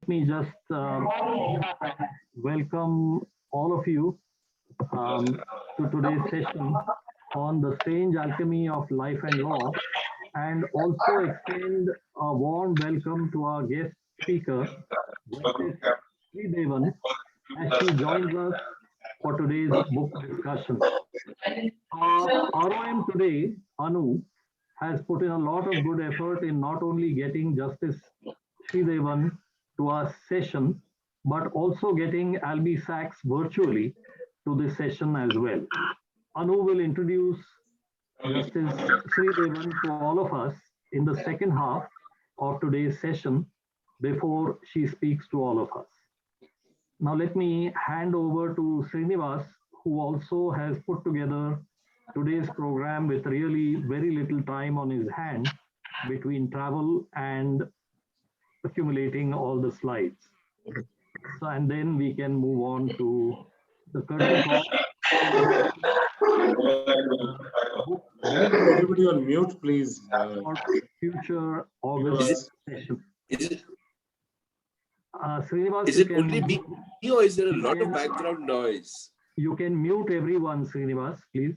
me just welcome all of you to today's session on the strange alchemy of life and law, and also extend a warm welcome to our guest speaker, Justice Sri Devan, as she joins us for today's book discussion. Our ROM today, Anu, has put in a lot of good effort in not only getting Justice Sridevan to our session, but also getting Albie Sachs virtually to this session as well. Anu will introduce Justice Sridevan to all of us in the second half of today's session before she speaks to all of us. Now let me hand over to Srinivas, who also has put together today's program with really very little time on his hand between travel and accumulating all the slides. So, and then we can move on to the curtain call. Everybody on mute, please. For future August session. Is it Srinivas, is it only me or is there a lot of background noise? You can mute everyone, Srinivas, please.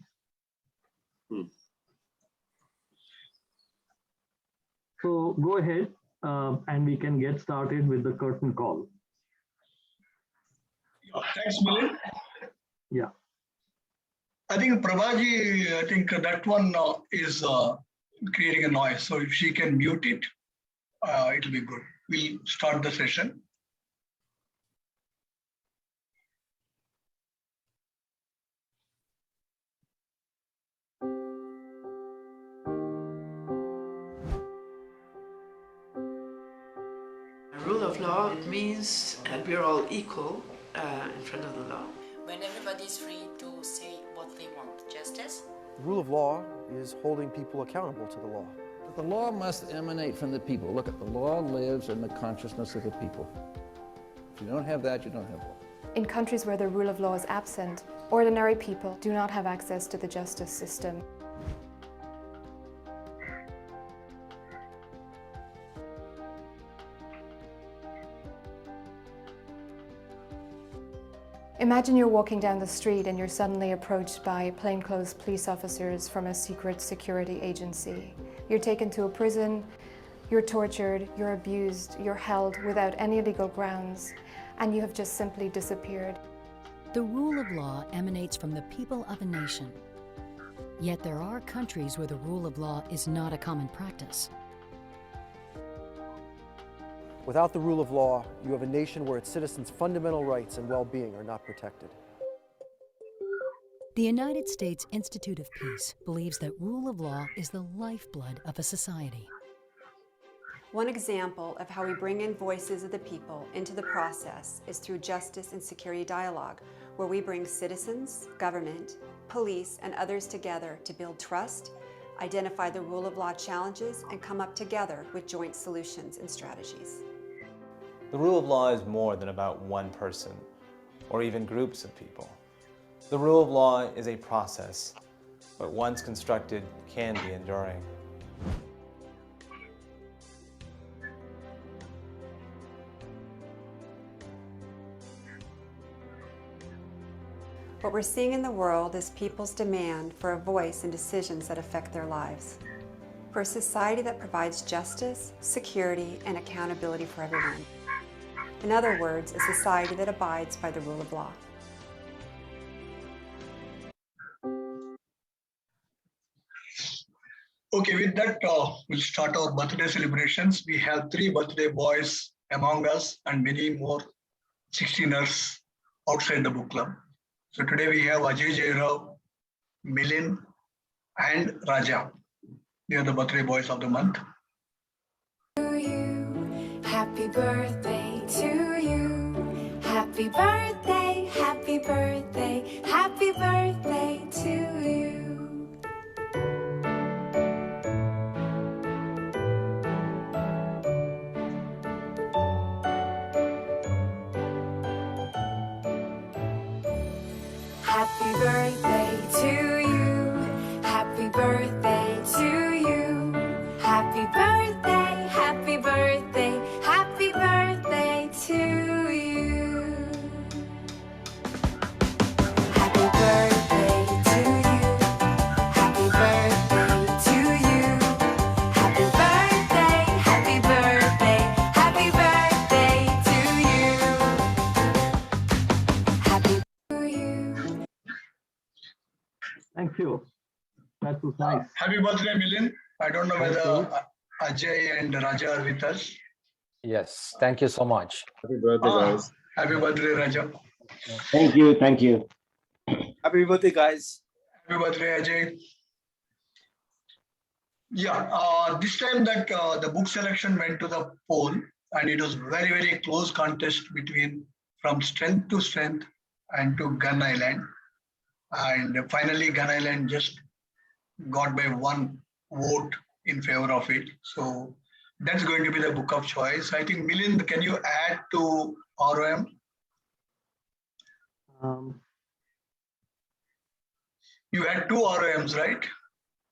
So go ahead and we can get started with the curtain call. Thanks, Milind. Yeah. I think Prabhaji, I think that one is creating a noise. So if she can mute it, it'll be good. We'll start the session. Rule of law means that we're all equal in front of the law. When everybody is free to say what they want. Justice? The rule of law is holding people accountable to the law. The law must emanate from the people. Look, the law lives in the consciousness of the people. If you don't have that, you don't have law. In countries where the rule of law is absent, ordinary people do not have access to the justice system. Imagine you're walking down the street and you're suddenly approached by plainclothes police officers from a secret security agency. You're taken to a prison, you're tortured, you're abused, you're held without any legal grounds, and you have just simply disappeared. The rule of law emanates from the people of a nation. Yet there are countries where the rule of law is not a common practice. Without the rule of law, you have a nation where its citizens' fundamental rights and well-being are not protected. The United States Institute of Peace believes that rule of law is the lifeblood of a society. One example of how we bring in voices of the people into the process is through justice and security dialogue, where we bring citizens, government, police, and others together to build trust, identify the rule of law challenges, and come up together with joint solutions and strategies. The rule of law is more than about one person, or even groups of people. The rule of law is a process, but once constructed, can be enduring. What we're seeing in the world is people's demand for a voice in decisions that affect their lives. For a society that provides justice, security, and accountability for everyone. In other words, a society that abides by the rule of law. Okay, with that, we'll start our birthday celebrations. We have 3 birthday boys among us and many more 16ers outside the book club. So today we have Ajay Jairao, Milind, and Raja. They are the birthday boys of the month. To you, happy birthday to you. Happy birthday, happy birthday, happy birthday to you. Happy birthday to you. Happy birthday to you. Happy birthday, happy birthday, happy birthday to you. That was nice. Happy birthday, Milind. I don't know Thank whether you. Ajay and Raja are with us. Yes, thank you so much. Happy birthday, guys. Happy birthday, Raja. Thank you. Thank you. Happy birthday, guys. Happy birthday, Ajay. Yeah, this time that the book selection went to the poll, and it was very, very close contest between From Strength to Strength and to Gun Island. And finally, Gun Island just got by one vote in favor of it. So that's going to be the book of choice. I think, Milind, can you add to ROM? You had 2 ROMs, right?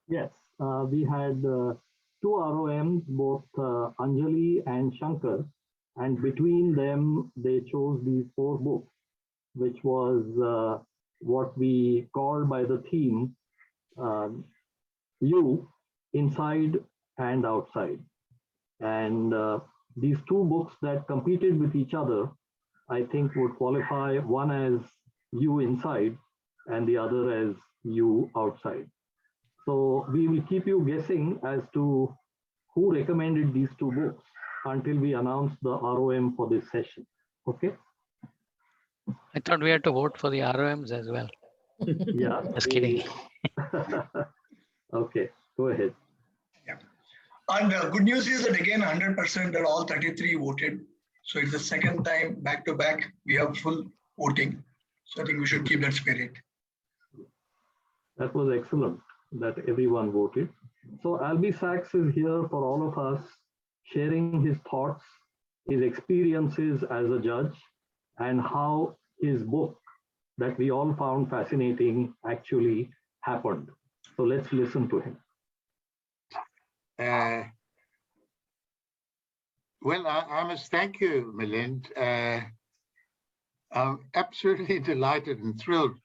Yes, we had 2 ROMs, both Anjali and Shankar, and between them, they chose these 4 books, which was what we called by the theme, You, Inside and Outside. And these 2 books that competed with each other, I think would qualify, one as You Inside and the other as You Outside. So we will keep you guessing as to who recommended these 2 books until we announce the ROM for this session. Okay? I thought we had to vote for the ROMs as well. Yeah. Just kidding. Okay, go ahead. Yeah. And the good news is that again, 100% that all 33 voted. So it's the second time back to back, we have full voting. So I think we should keep that spirit. That was excellent that everyone voted. So Albie Sachs is here for all of us, sharing his thoughts, his experiences as a judge, and how his book that we all found fascinating actually happened. So let's listen to him. Well, I must thank you, Milind. I'm absolutely delighted and thrilled.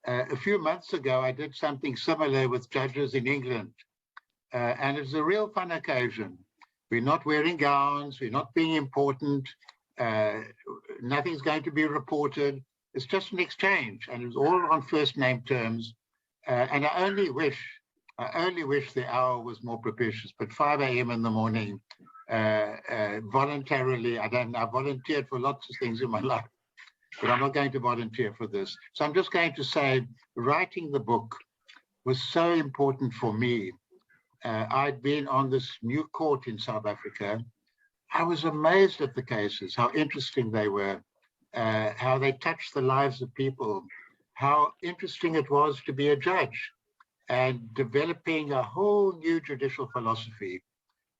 A few months ago, I did something similar with judges in England, and it's a real fun occasion. We're not wearing gowns, we're not being important, nothing's going to be reported. It's just an exchange, and it's all on first name terms. And I only wish the hour was more propitious, but 5 a.m. in the morning, voluntarily, I volunteered for lots of things in my life, but I'm not going to volunteer for this. So I'm just going to say, writing the book was so important for me. I'd been on this new court in South Africa. I was amazed at the cases, how interesting they were, how they touched the lives of people, how interesting it was to be a judge and developing a whole new judicial philosophy.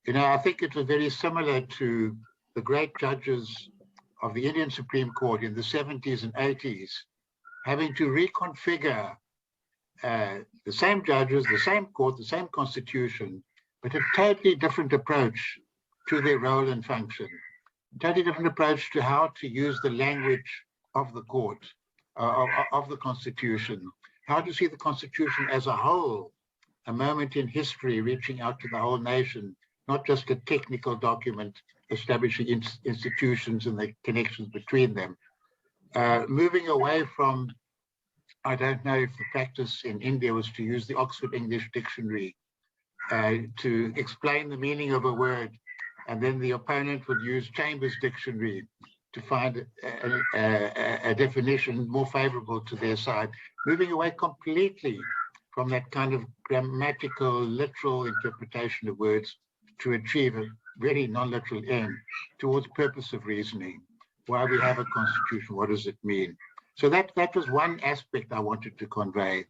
You know, I think it was very similar to the great judges of the Indian Supreme Court in the 70s and 80s, having to reconfigure the same judges, the same court, the same constitution, but a totally different approach to their role and function, a totally different approach to how to use the language of the court, of the constitution, how to see the constitution as a whole, a moment in history reaching out to the whole nation, not just a technical document establishing institutions and the connections between them. Moving away from, I don't know if the practice in India was to use the Oxford English Dictionary to explain the meaning of a word, and then the opponent would use Chambers Dictionary to find a definition more favorable to their side. Moving away completely from that kind of grammatical, literal interpretation of words to achieve a very non-literal end towards purpose of reasoning. Why we have a constitution, what does it mean? So that was one aspect I wanted to convey.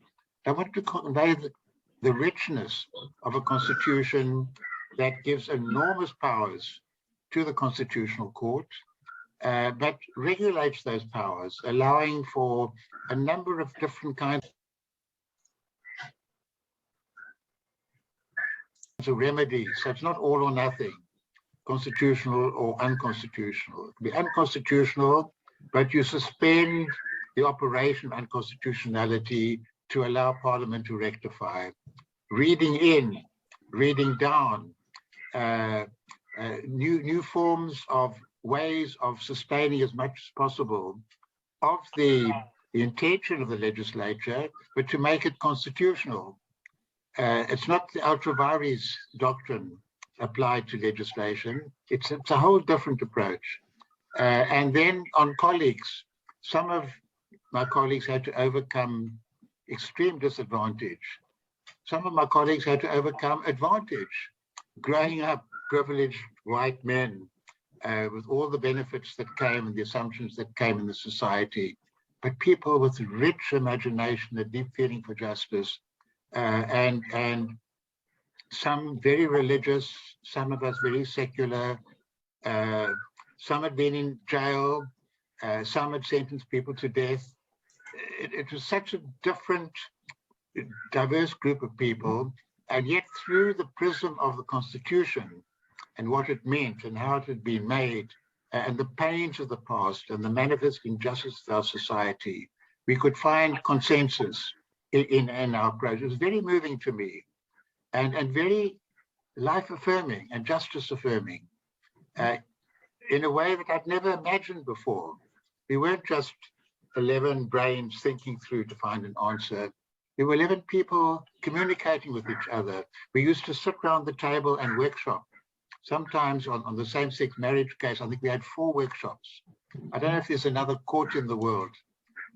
I wanted to convey the richness of a constitution that gives enormous powers to the Constitutional Court, but regulates those powers, allowing for a number of different kinds of remedies. So it's not all or nothing, constitutional or unconstitutional. It can be unconstitutional, but you suspend the operation of unconstitutionality to allow Parliament to rectify. Reading in, reading down, new forms of ways of sustaining as much as possible of the the intention of the legislature, but to make it constitutional. It's not the ultra vires doctrine applied to legislation. It's a whole different approach. And then on colleagues, some of my colleagues had to overcome extreme disadvantage. Some of my colleagues had to overcome advantage. Growing up privileged white men with all the benefits that came and the assumptions that came in the society, but people with rich imagination, a deep feeling for justice, and some very religious, some of us very secular, some had been in jail, some had sentenced people to death. It was such a different, diverse group of people, and yet through the prism of the Constitution and what it meant and how it had been made, and the pains of the past and the manifest injustice of our society, we could find consensus in our approach. It was very moving to me and very life-affirming and justice-affirming in a way that I'd never imagined before. We weren't just 11 brains thinking through to find an answer. There were 11 people communicating with each other. We used to sit around the table and workshop. Sometimes on the same-sex marriage case, I think we had 4 workshops. I don't know if there's another court in the world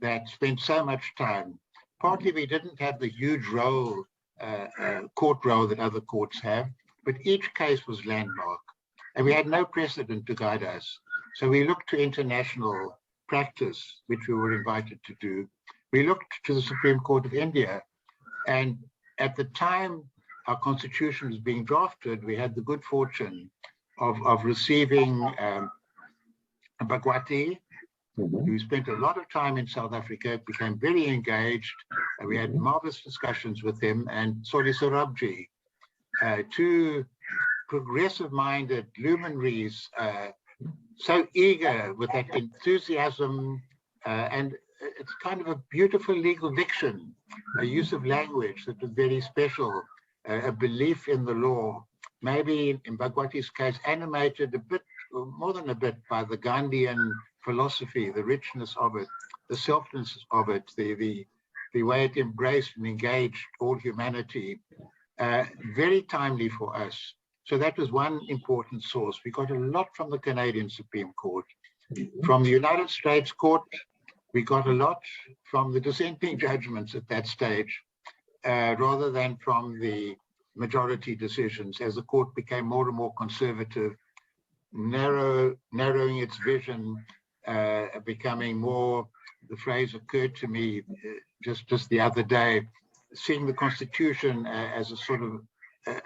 that spent so much time. Partly we didn't have the huge role, court role that other courts have, but each case was landmark. And we had no precedent to guide us. So we looked to international practice, which we were invited to do. We looked to the Supreme Court of India. And at the time our constitution was being drafted, we had the good fortune of receiving Bhagwati, who spent a lot of time in South Africa, became very engaged. We had marvelous discussions with him, and Soli Sorabji, 2 progressive-minded luminaries, so eager with that enthusiasm, and it's kind of a beautiful legal diction, a use of language that was very special, a belief in the law, maybe in Bhagwati's case, animated a bit, more than a bit, by the Gandhian philosophy, the richness of it, the selflessness of it, the way it embraced and engaged all humanity, very timely for us. So that was one important source. We got a lot from the Canadian Supreme Court. From the United States Court, we got a lot from the dissenting judgments at that stage, rather than from the majority decisions, as the court became more and more conservative, narrowing its vision, becoming more, the phrase occurred to me just the other day, seeing the Constitution as a sort of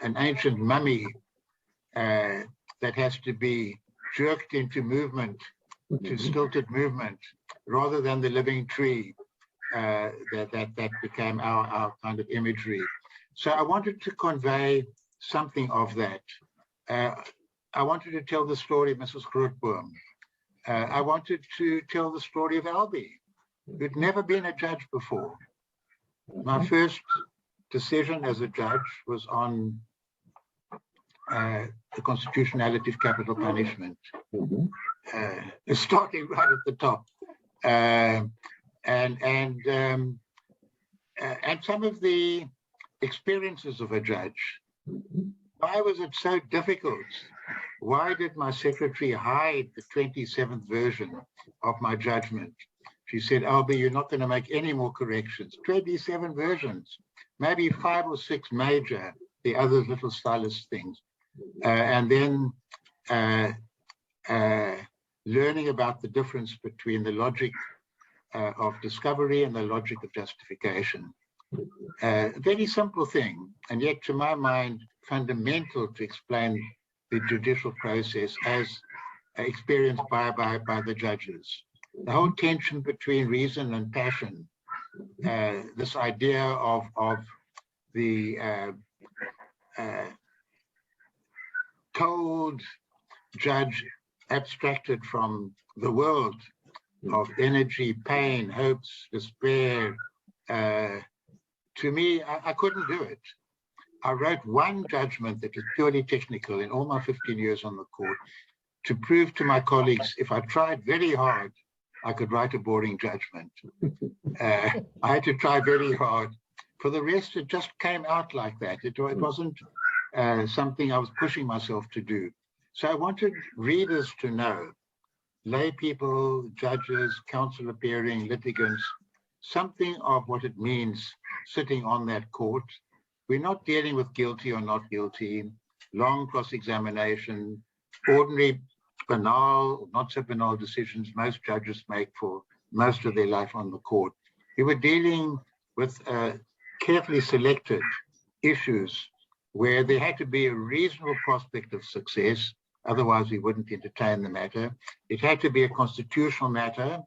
an ancient mummy that has to be jerked into movement, to stilted movement, rather than the living tree that became our kind of imagery. So I wanted to convey something of that. I wanted to tell the story of Mrs. Grootboom. I wanted to tell the story of Albie, who'd never been a judge before. My first decision as a judge was on the constitutionality of capital punishment, starting right at the top, and some of the experiences of a judge. Why was it so difficult? Why did my secretary hide the 27th version of my judgment? She said, Albie, you're not going to make any more corrections. 27 versions, maybe 5 or 6 major, the others little stylist things. And then learning about the difference between the logic of discovery and the logic of justification. A very simple thing, and yet to my mind, fundamental to explain the judicial process as experienced by the judges. The whole tension between reason and passion, this idea of the cold judge abstracted from the world of energy, pain, hopes, despair. To me, I couldn't do it. I wrote one judgment that was purely technical in all my 15 years on the court to prove to my colleagues, if I tried very hard, I could write a boring judgment. I had to try very hard. For the rest, it just came out like that. It wasn't something I was pushing myself to do. So I wanted readers to know, lay people, judges, counsel appearing, litigants, something of what it means sitting on that court. We're not dealing with guilty or not guilty, long cross-examination, ordinary banal, not so banal decisions most judges make for most of their life on the court. We were dealing with carefully selected issues where there had to be a reasonable prospect of success, otherwise we wouldn't entertain the matter. It had to be a constitutional matter,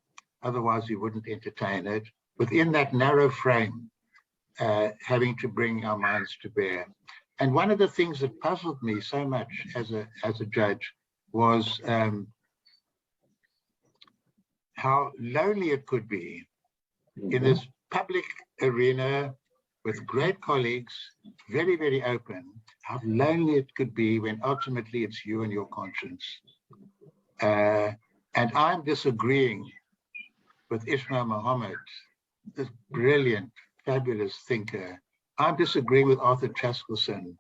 otherwise we wouldn't entertain it. Within that narrow frame, having to bring our minds to bear. And one of the things that puzzled me so much as a judge was how lonely it could be in this public arena with great colleagues, very, very open, how lonely it could be when ultimately it's you and your conscience. And I'm disagreeing with Ismail Muhammad, this brilliant, fabulous thinker. I'm disagreeing with Arthur Chaskelson,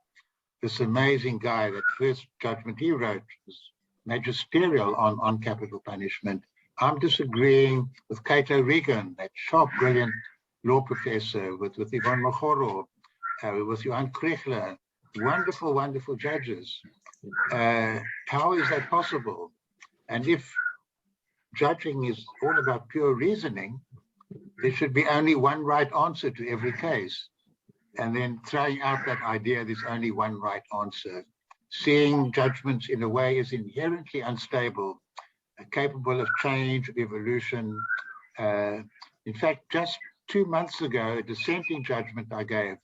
this amazing guy. That first judgment he wrote was magisterial on capital punishment. I'm disagreeing with Cato Regan, that sharp, brilliant law professor, with Yvonne Machoro, with Johan Krechler, wonderful, wonderful judges. How is that possible? And if judging is all about pure reasoning, there should be only one right answer to every case. And then throwing out that idea, there's only one right answer. Seeing judgments in a way is inherently unstable, capable of change, of evolution. In fact, just 2 months ago, a dissenting judgment I gave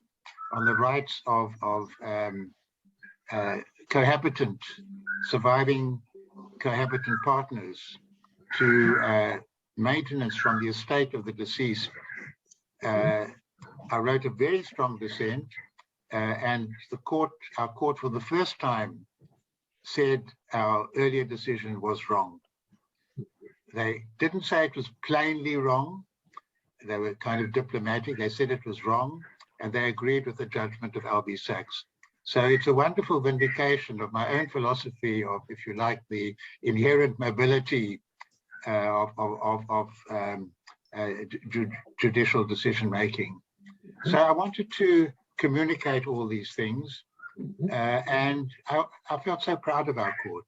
on the rights of cohabitant, surviving cohabitant partners to maintenance from the estate of the deceased. I wrote a very strong dissent, and our court for the first time said our earlier decision was wrong. They didn't say it was plainly wrong. They were kind of diplomatic. They said it was wrong, and they agreed with the judgment of Albie Sachs. So it's a wonderful vindication of my own philosophy of, if you like, the inherent mobility of judicial decision-making. So I wanted to communicate all these things, and I felt so proud of our court.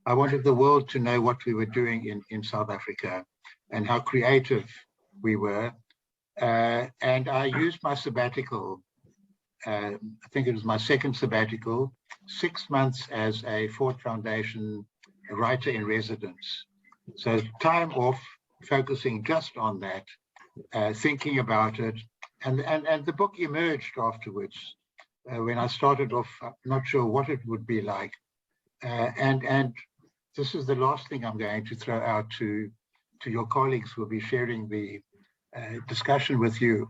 I wanted the world to know what we were doing in South Africa and how creative we were. And I used my sabbatical, I think it was my second sabbatical, 6 months as a Ford Foundation writer in residence. So time off, focusing just on that, thinking about it. And the book emerged afterwards. When I started off, I'm not sure what it would be like. And this is the last thing I'm going to throw out to your colleagues who will be sharing the discussion with you.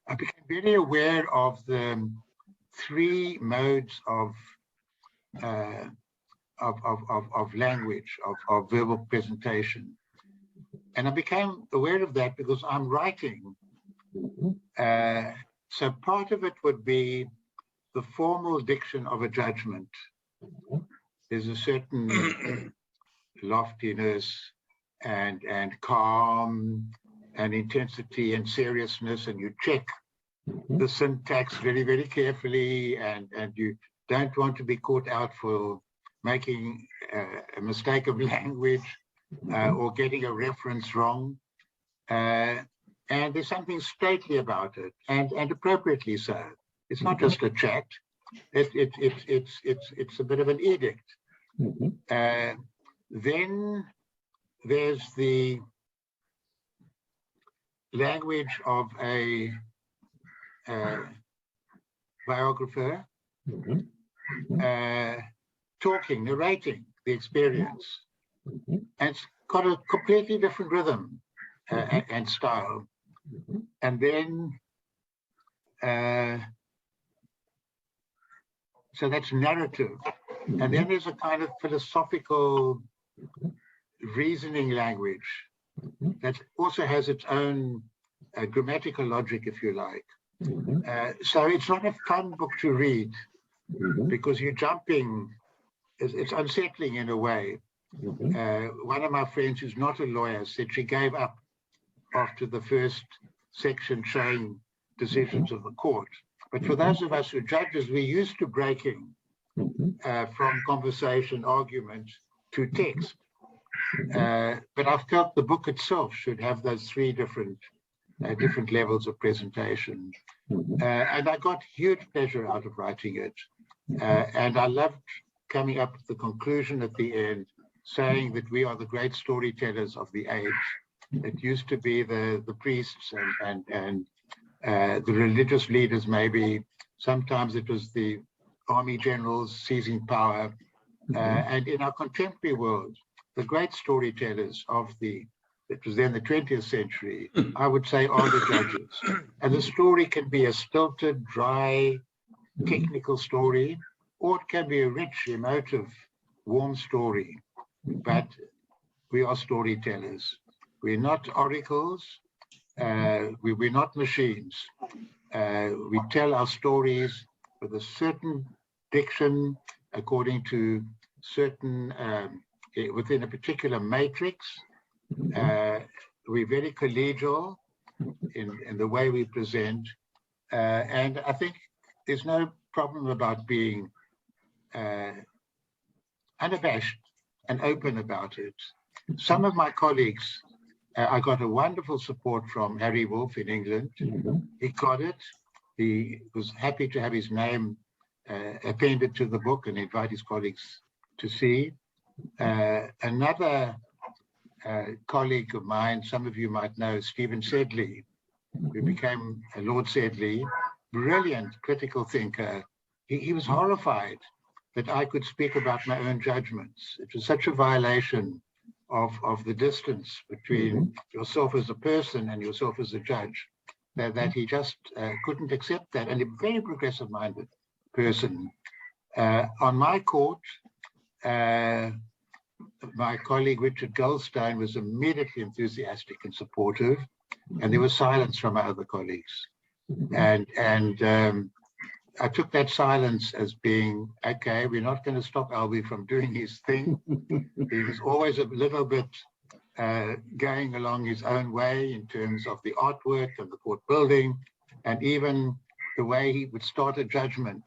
I became very aware of the 3 modes of language, of verbal presentation. And I became aware of that because I'm writing. So part of it would be the formal diction of a judgment. There's a certain loftiness and calm and intensity and seriousness, and you check the syntax very, very carefully, and you don't want to be caught out for making a mistake of language or getting a reference wrong. And there's something stately about it, and appropriately so. It's not just a chat. It's a bit of an edict. Then there's the language of a biographer, talking, narrating the experience. And it's got a completely different rhythm and style. And then, so that's narrative. And then there's a kind of philosophical reasoning language that also has its own grammatical logic, if you like. So it's not a fun book to read because you're jumping, it's unsettling in a way. One of my friends who's not a lawyer said she gave up after the first section showing decisions of the court. But for those of us who are judges, we're used to breaking from conversation, argument to text. But I felt the book itself should have those three different levels of presentation. And I got huge pleasure out of writing it. And I loved coming up with the conclusion at the end, saying that we are the great storytellers of the age. It used to be the priests and the religious leaders, maybe. Sometimes it was the army generals seizing power. And in our contemporary world, the great storytellers of it was then the 20th century, I would say, are the judges. And the story can be a stilted, dry, technical story, or it can be a rich, emotive, warm story. But we are storytellers. We're not oracles. We're not machines. We tell our stories with a certain diction, according to certain, within a particular matrix. We're very collegial in the way we present. And I think there's no problem about being unabashed and open about it. Some of my colleagues, I got a wonderful support from Harry Wolff in England. He got it. He was happy to have his name appended to the book and invite his colleagues to see. Another colleague of mine, some of you might know, Stephen Sedley, who became Lord Sedley, brilliant critical thinker. He was horrified that I could speak about my own judgments. It was such a violation of the distance between yourself as a person and yourself as a judge that he just couldn't accept that. And a very progressive-minded person. On my court, my colleague Richard Goldstein was immediately enthusiastic and supportive, and there was silence from my other colleagues. And I took that silence as being, okay, we're not going to stop Albie from doing his thing. He was always a little bit going along his own way in terms of the artwork and the court building, and even the way he would start a judgment.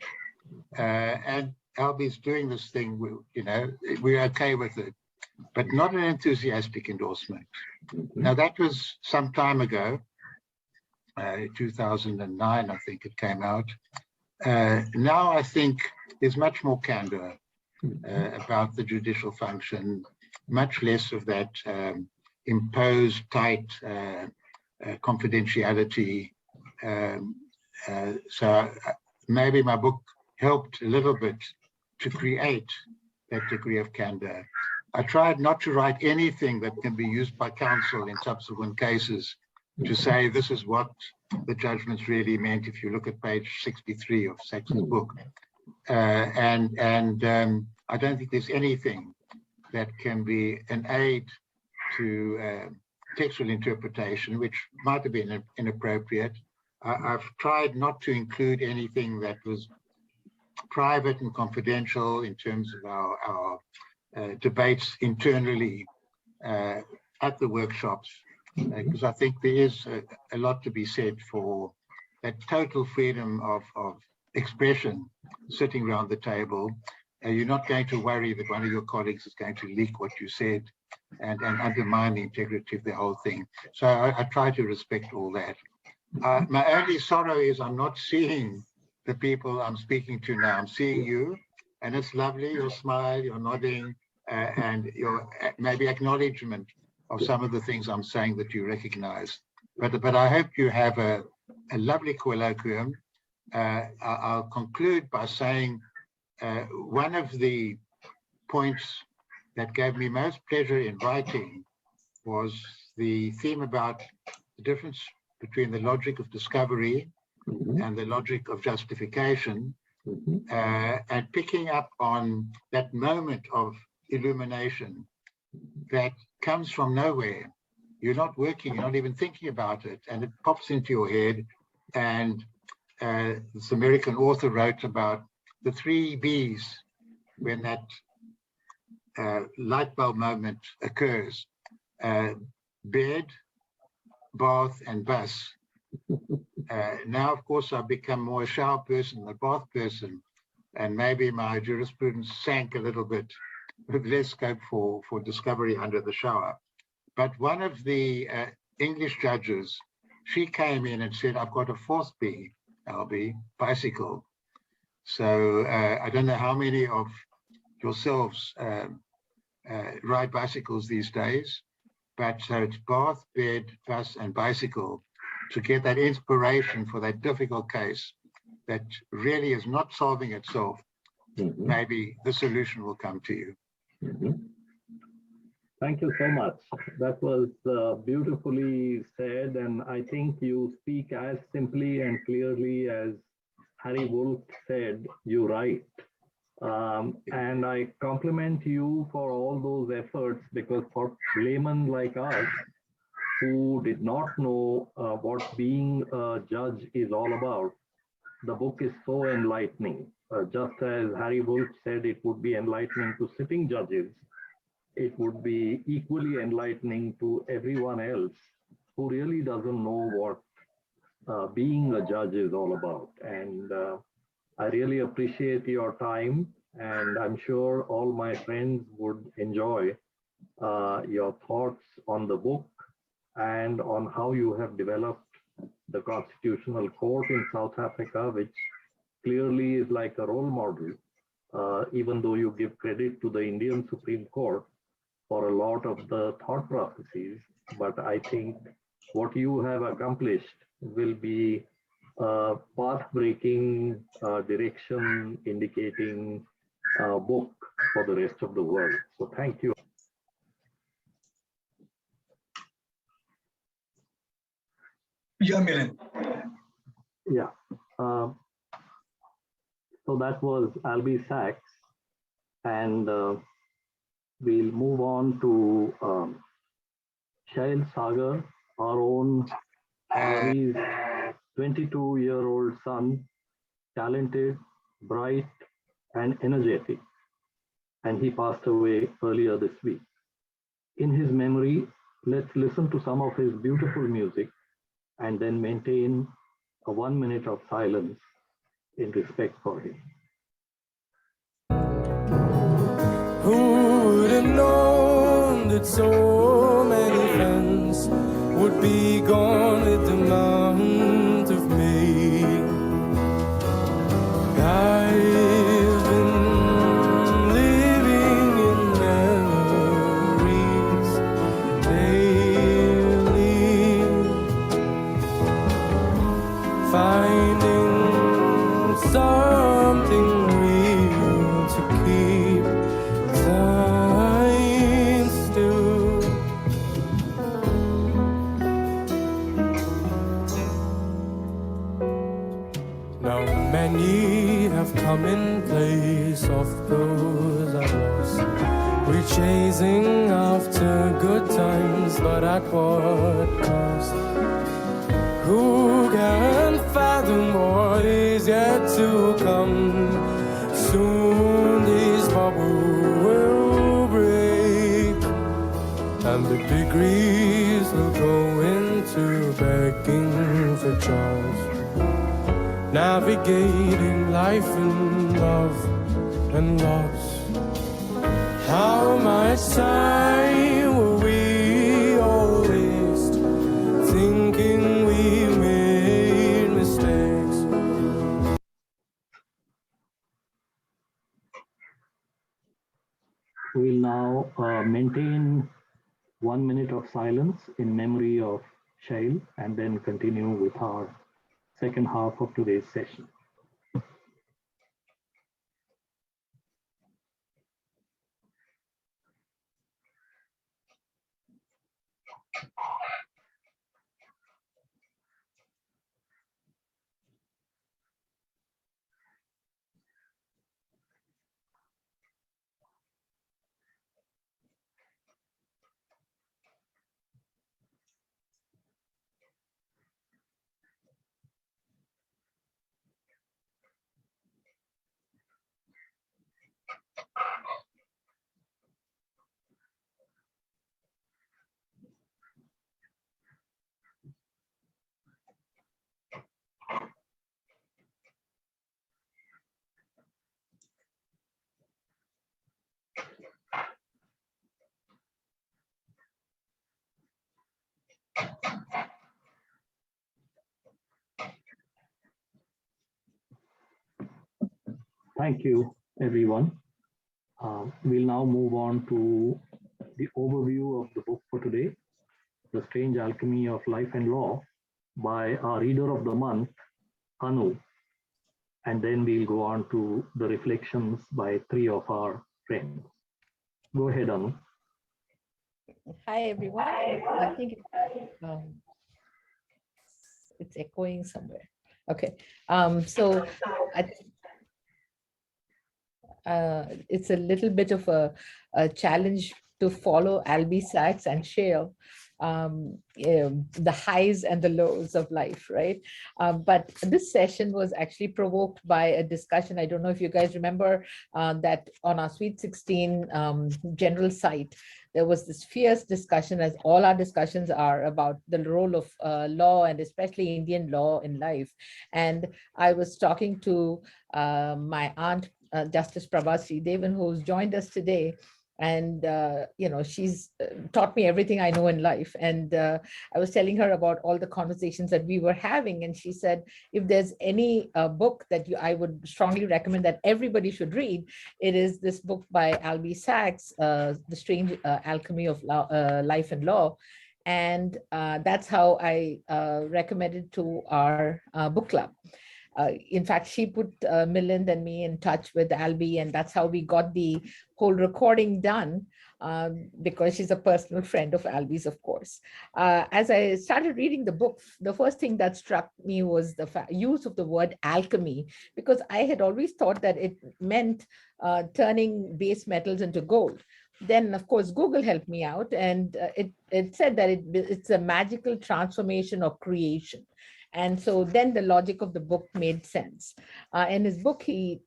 And Albie's doing this thing, we're okay with it, but not an enthusiastic endorsement. Now, that was some time ago, 2009, I think it came out. Now I think there's much more candor about the judicial function, much less of that imposed tight confidentiality. So maybe my book helped a little bit to create that degree of candor. I tried not to write anything that can be used by counsel in subsequent cases to say this is what the judgments really meant, if you look at page 63 of Saxon's book. And I don't think there's anything that can be an aid to textual interpretation, which might have been inappropriate. I've tried not to include anything that was private and confidential in terms of our debates internally at the workshops, because I think there is a lot to be said for that total freedom of expression sitting around the table. You're not going to worry that one of your colleagues is going to leak what you said and undermine the integrity of the whole thing. So I try to respect all that. My only sorrow is I'm not seeing the people I'm speaking to now. I'm seeing you, and it's lovely, your smile, your nodding, and your maybe acknowledgement of some of the things I'm saying that you recognize. But I hope you have a lovely colloquium. I'll conclude by saying one of the points that gave me most pleasure in writing was the theme about the difference between the logic of discovery and the logic of justification, and picking up on that moment of illumination that comes from nowhere. You're not working, you're not even thinking about it, and it pops into your head. And this American author wrote about the 3 Bs when that light bulb moment occurs: bed, bath, and bus. Now, of course, I've become more a shower person than a bath person, and maybe my jurisprudence sank a little bit with less scope for discovery under the shower. But one of the English judges, she came in and said, I've got a 4th B, LB, bicycle. So I don't know how many of yourselves ride bicycles these days, but so it's bath, bed, bus, and bicycle to get that inspiration for that difficult case that really is not solving itself. Maybe the solution will come to you. Thank you so much. That was beautifully said, and I think you speak as simply and clearly as Harry Wolff said, you write. And I compliment you for all those efforts, because for laymen like us who did not know what being a judge is all about, the book is so enlightening. Just as Harry Wolff said, it would be enlightening to sitting judges. It would be equally enlightening to everyone else who really doesn't know what being a judge is all about. And I really appreciate your time, and I'm sure all my friends would enjoy your thoughts on the book and on how you have developed the Constitutional Court in South Africa, which clearly is like a role model, even though you give credit to the Indian Supreme Court for a lot of the thought processes. But I think what you have accomplished will be a path-breaking, direction indicating book for the rest of the world. So thank you. Yeah, Milan. Yeah. So that was Albie Sachs, and we'll move on to Shail Sagar, our own Ravi's 22-year-old son, talented, bright, and energetic, and he passed away earlier this week. In his memory, let's listen to some of his beautiful music and then maintain a 1 minute of silence in respect for him. Who would have known that so many friends would be gone at the month of May? I've been living in memories daily, finding something real to keep time still. Now many have come in place of those I lost. We're chasing after good times, but at what cost? Who can fathom what is yet to come? Soon this bubble will break, and the degrees will go into begging for jobs, navigating life in love and loss. How much time will we all waste thinking we made mistakes? We'll now maintain 1 minute of silence in memory of Shail, and then continue with our second half of today's session. Thank you, everyone. We'll now move on to the overview of the book for today, The Strange Alchemy of Life and Law, by our reader of the month, Anu. And then we'll go on to the reflections by three of our friends. Go ahead, Anu. Hi, everyone. I think it's echoing somewhere. Okay. So I it's a little bit of a challenge to follow Albie Sachs and Shale, the highs and the lows of life, right? But this session was actually provoked by a discussion. I don't know if you guys remember that on our Sweet 16 general site, there was this fierce discussion, as all our discussions are, about the role of law and especially Indian law in life. And I was talking to my aunt, Justice Prabhasri Devan, who's joined us today. And, she's taught me everything I know in life. And I was telling her about all the conversations that we were having. And she said, if there's any book that I would strongly recommend that everybody should read, it is this book by Albie Sachs, The Strange Alchemy of Life and Law. And that's how I recommended to our book club. In fact, she put Milind and me in touch with Albie, and that's how we got the whole recording done, because she's a personal friend of Albie's, of course. As I started reading the book, the first thing that struck me was the use of the word alchemy, because I had always thought that it meant turning base metals into gold. Then, of course, Google helped me out, and it said that it's a magical transformation or creation. And so then the logic of the book made sense. In his book, he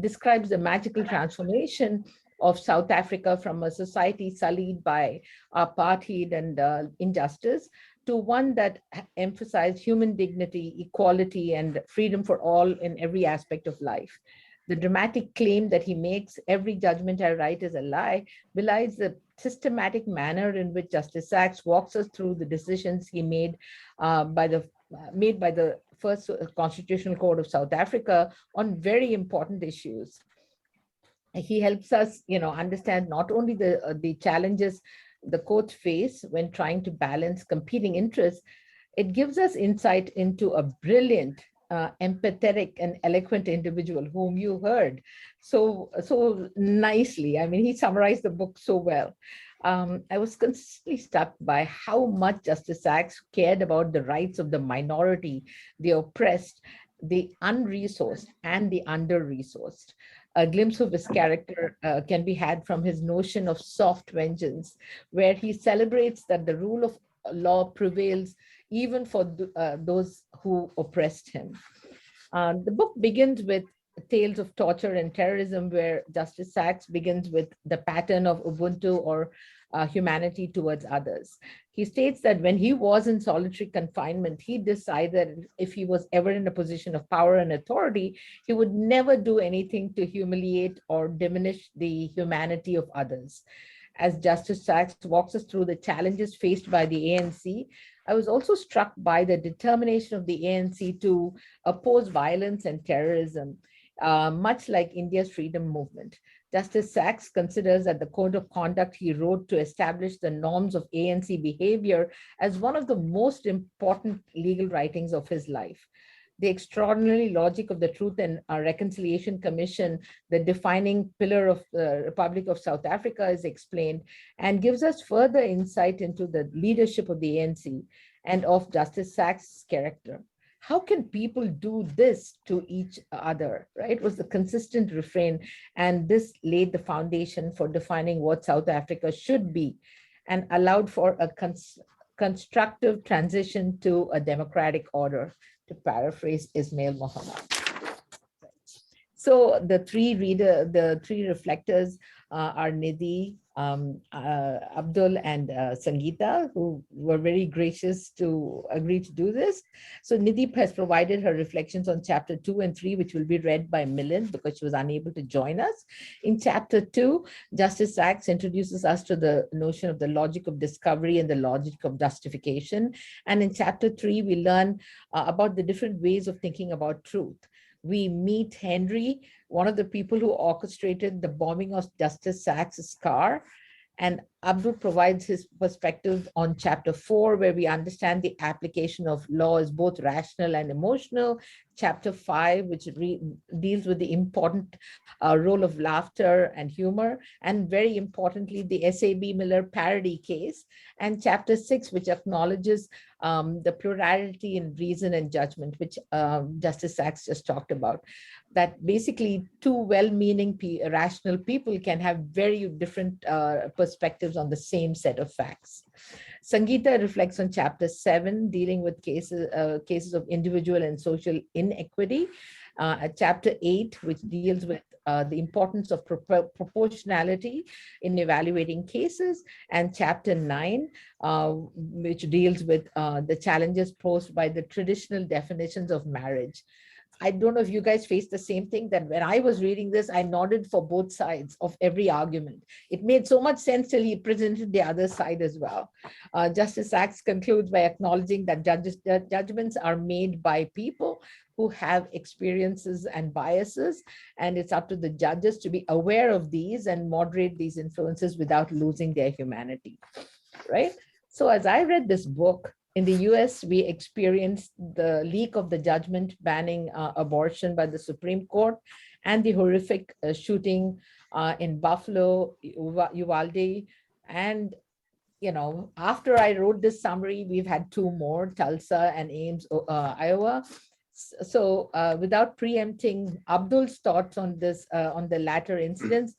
describes the magical transformation of South Africa from a society sullied by apartheid and injustice to one that emphasized human dignity, equality, and freedom for all in every aspect of life. The dramatic claim that he makes, "Every judgment I write is a lie," belies the systematic manner in which Justice Sachs walks us through the decisions he made by the first Constitutional Court of South Africa on very important issues. He helps us, understand not only the challenges the courts face when trying to balance competing interests, it gives us insight into a brilliant, empathetic and eloquent individual whom you heard so nicely. I mean, he summarized the book so well. I was consistently struck by how much Justice Sachs cared about the rights of the minority, the oppressed, the unresourced, and the under-resourced. A glimpse of his character can be had from his notion of soft vengeance, where he celebrates that the rule of law prevails even for those who oppressed him. The book begins with tales of torture and terrorism, where Justice Sachs begins with the pattern of Ubuntu or humanity towards others. He states that when he was in solitary confinement, he decided if he was ever in a position of power and authority, he would never do anything to humiliate or diminish the humanity of others. As Justice Sachs walks us through the challenges faced by the ANC, I was also struck by the determination of the ANC to oppose violence and terrorism, much like India's freedom movement. Justice Sachs considers that the code of conduct he wrote to establish the norms of ANC behavior as one of the most important legal writings of his life. The extraordinary logic of the Truth and Reconciliation Commission, the defining pillar of the Republic of South Africa, is explained and gives us further insight into the leadership of the ANC and of Justice Sachs' character. How can people do this to each other, right? Was the consistent refrain, and this laid the foundation for defining what South Africa should be and allowed for a constructive transition to a democratic order, to paraphrase Ismail Muhammad. So the three reflectors are Nidhi, Abdul, and Sangeeta, who were very gracious to agree to do this. So Nidhi has provided her reflections on chapter 2 and 3, which will be read by Milind because she was unable to join us. In chapter 2, Justice Sachs introduces us to the notion of the logic of discovery and the logic of justification. And in chapter 3, we learn about the different ways of thinking about truth. we meet Henry, one of the people who orchestrated the bombing of Justice Sachs's car. And Abdul provides his perspective on chapter 4, where we understand the application of law is both rational and emotional. Chapter 5, which deals with the important role of laughter and humor. And very importantly, the S.A.B. Miller parody case. And chapter 6, which acknowledges the plurality in reason and judgment, which Justice Sachs just talked about. That basically two well-meaning rational people can have very different perspectives on the same set of facts. Sangeeta reflects on chapter 7, dealing with cases of individual and social inequity. Chapter 8, which deals with the importance of proportionality in evaluating cases, and chapter 9, which deals with the challenges posed by the traditional definitions of marriage. I don't know if you guys face the same thing, that when I was reading this, I nodded for both sides of every argument. It made so much sense till he presented the other side as well. Justice Sachs concludes by acknowledging that judgments are made by people who have experiences and biases, and it's up to the judges to be aware of these and moderate these influences without losing their humanity, right? So as I read this book, in the US, we experienced the leak of the judgment banning abortion by the Supreme Court, and the horrific shooting in Buffalo, Uvalde. And, you know, after I wrote this summary, we've had two more, Tulsa and Ames, Iowa. So without preempting Abdul's thoughts on this, on the latter incidents,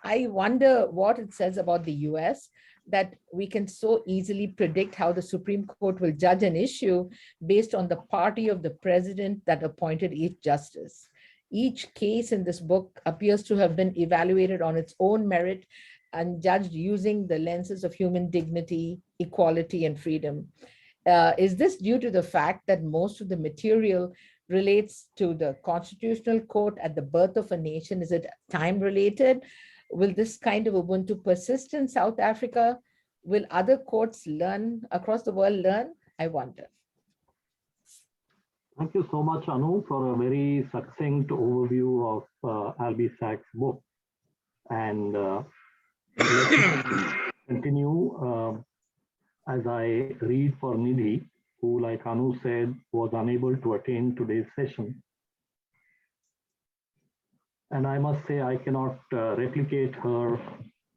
I wonder what it says about the US, that we can so easily predict how the Supreme Court will judge an issue based on the party of the president that appointed each justice. Each case in this book appears to have been evaluated on its own merit and judged using the lenses of human dignity, equality, and freedom. Is this due to the fact that most of the material relates to the Constitutional Court at the birth of a nation? Is it time related? Will this kind of Ubuntu persist in South Africa? Will other courts learn across the world learn? I wonder. Thank you so much, Anu, for a very succinct overview of Albie Sachs' book. And let me continue as I read for Nidhi, who, like Anu said, was unable to attend today's session. And I must say, I cannot replicate her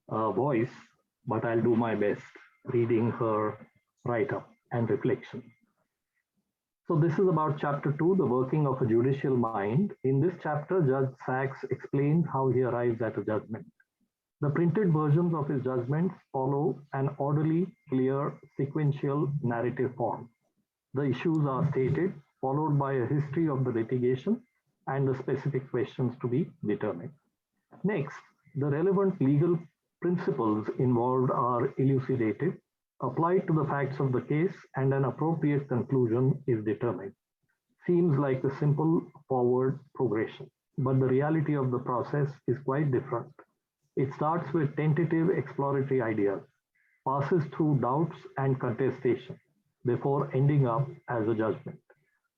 voice, but I'll do my best reading her write-up and reflection. So this is about chapter 2, the working of a judicial mind. In this chapter, Judge Sachs explains how he arrives at a judgment. The printed versions of his judgments follow an orderly, clear, sequential narrative form. The issues are stated, followed by a history of the litigation and the specific questions to be determined. Next, the relevant legal principles involved are elucidated, applied to the facts of the case, and an appropriate conclusion is determined. Seems like a simple forward progression, but the reality of the process is quite different. It starts with tentative exploratory ideas, passes through doubts and contestation, before ending up as a judgment.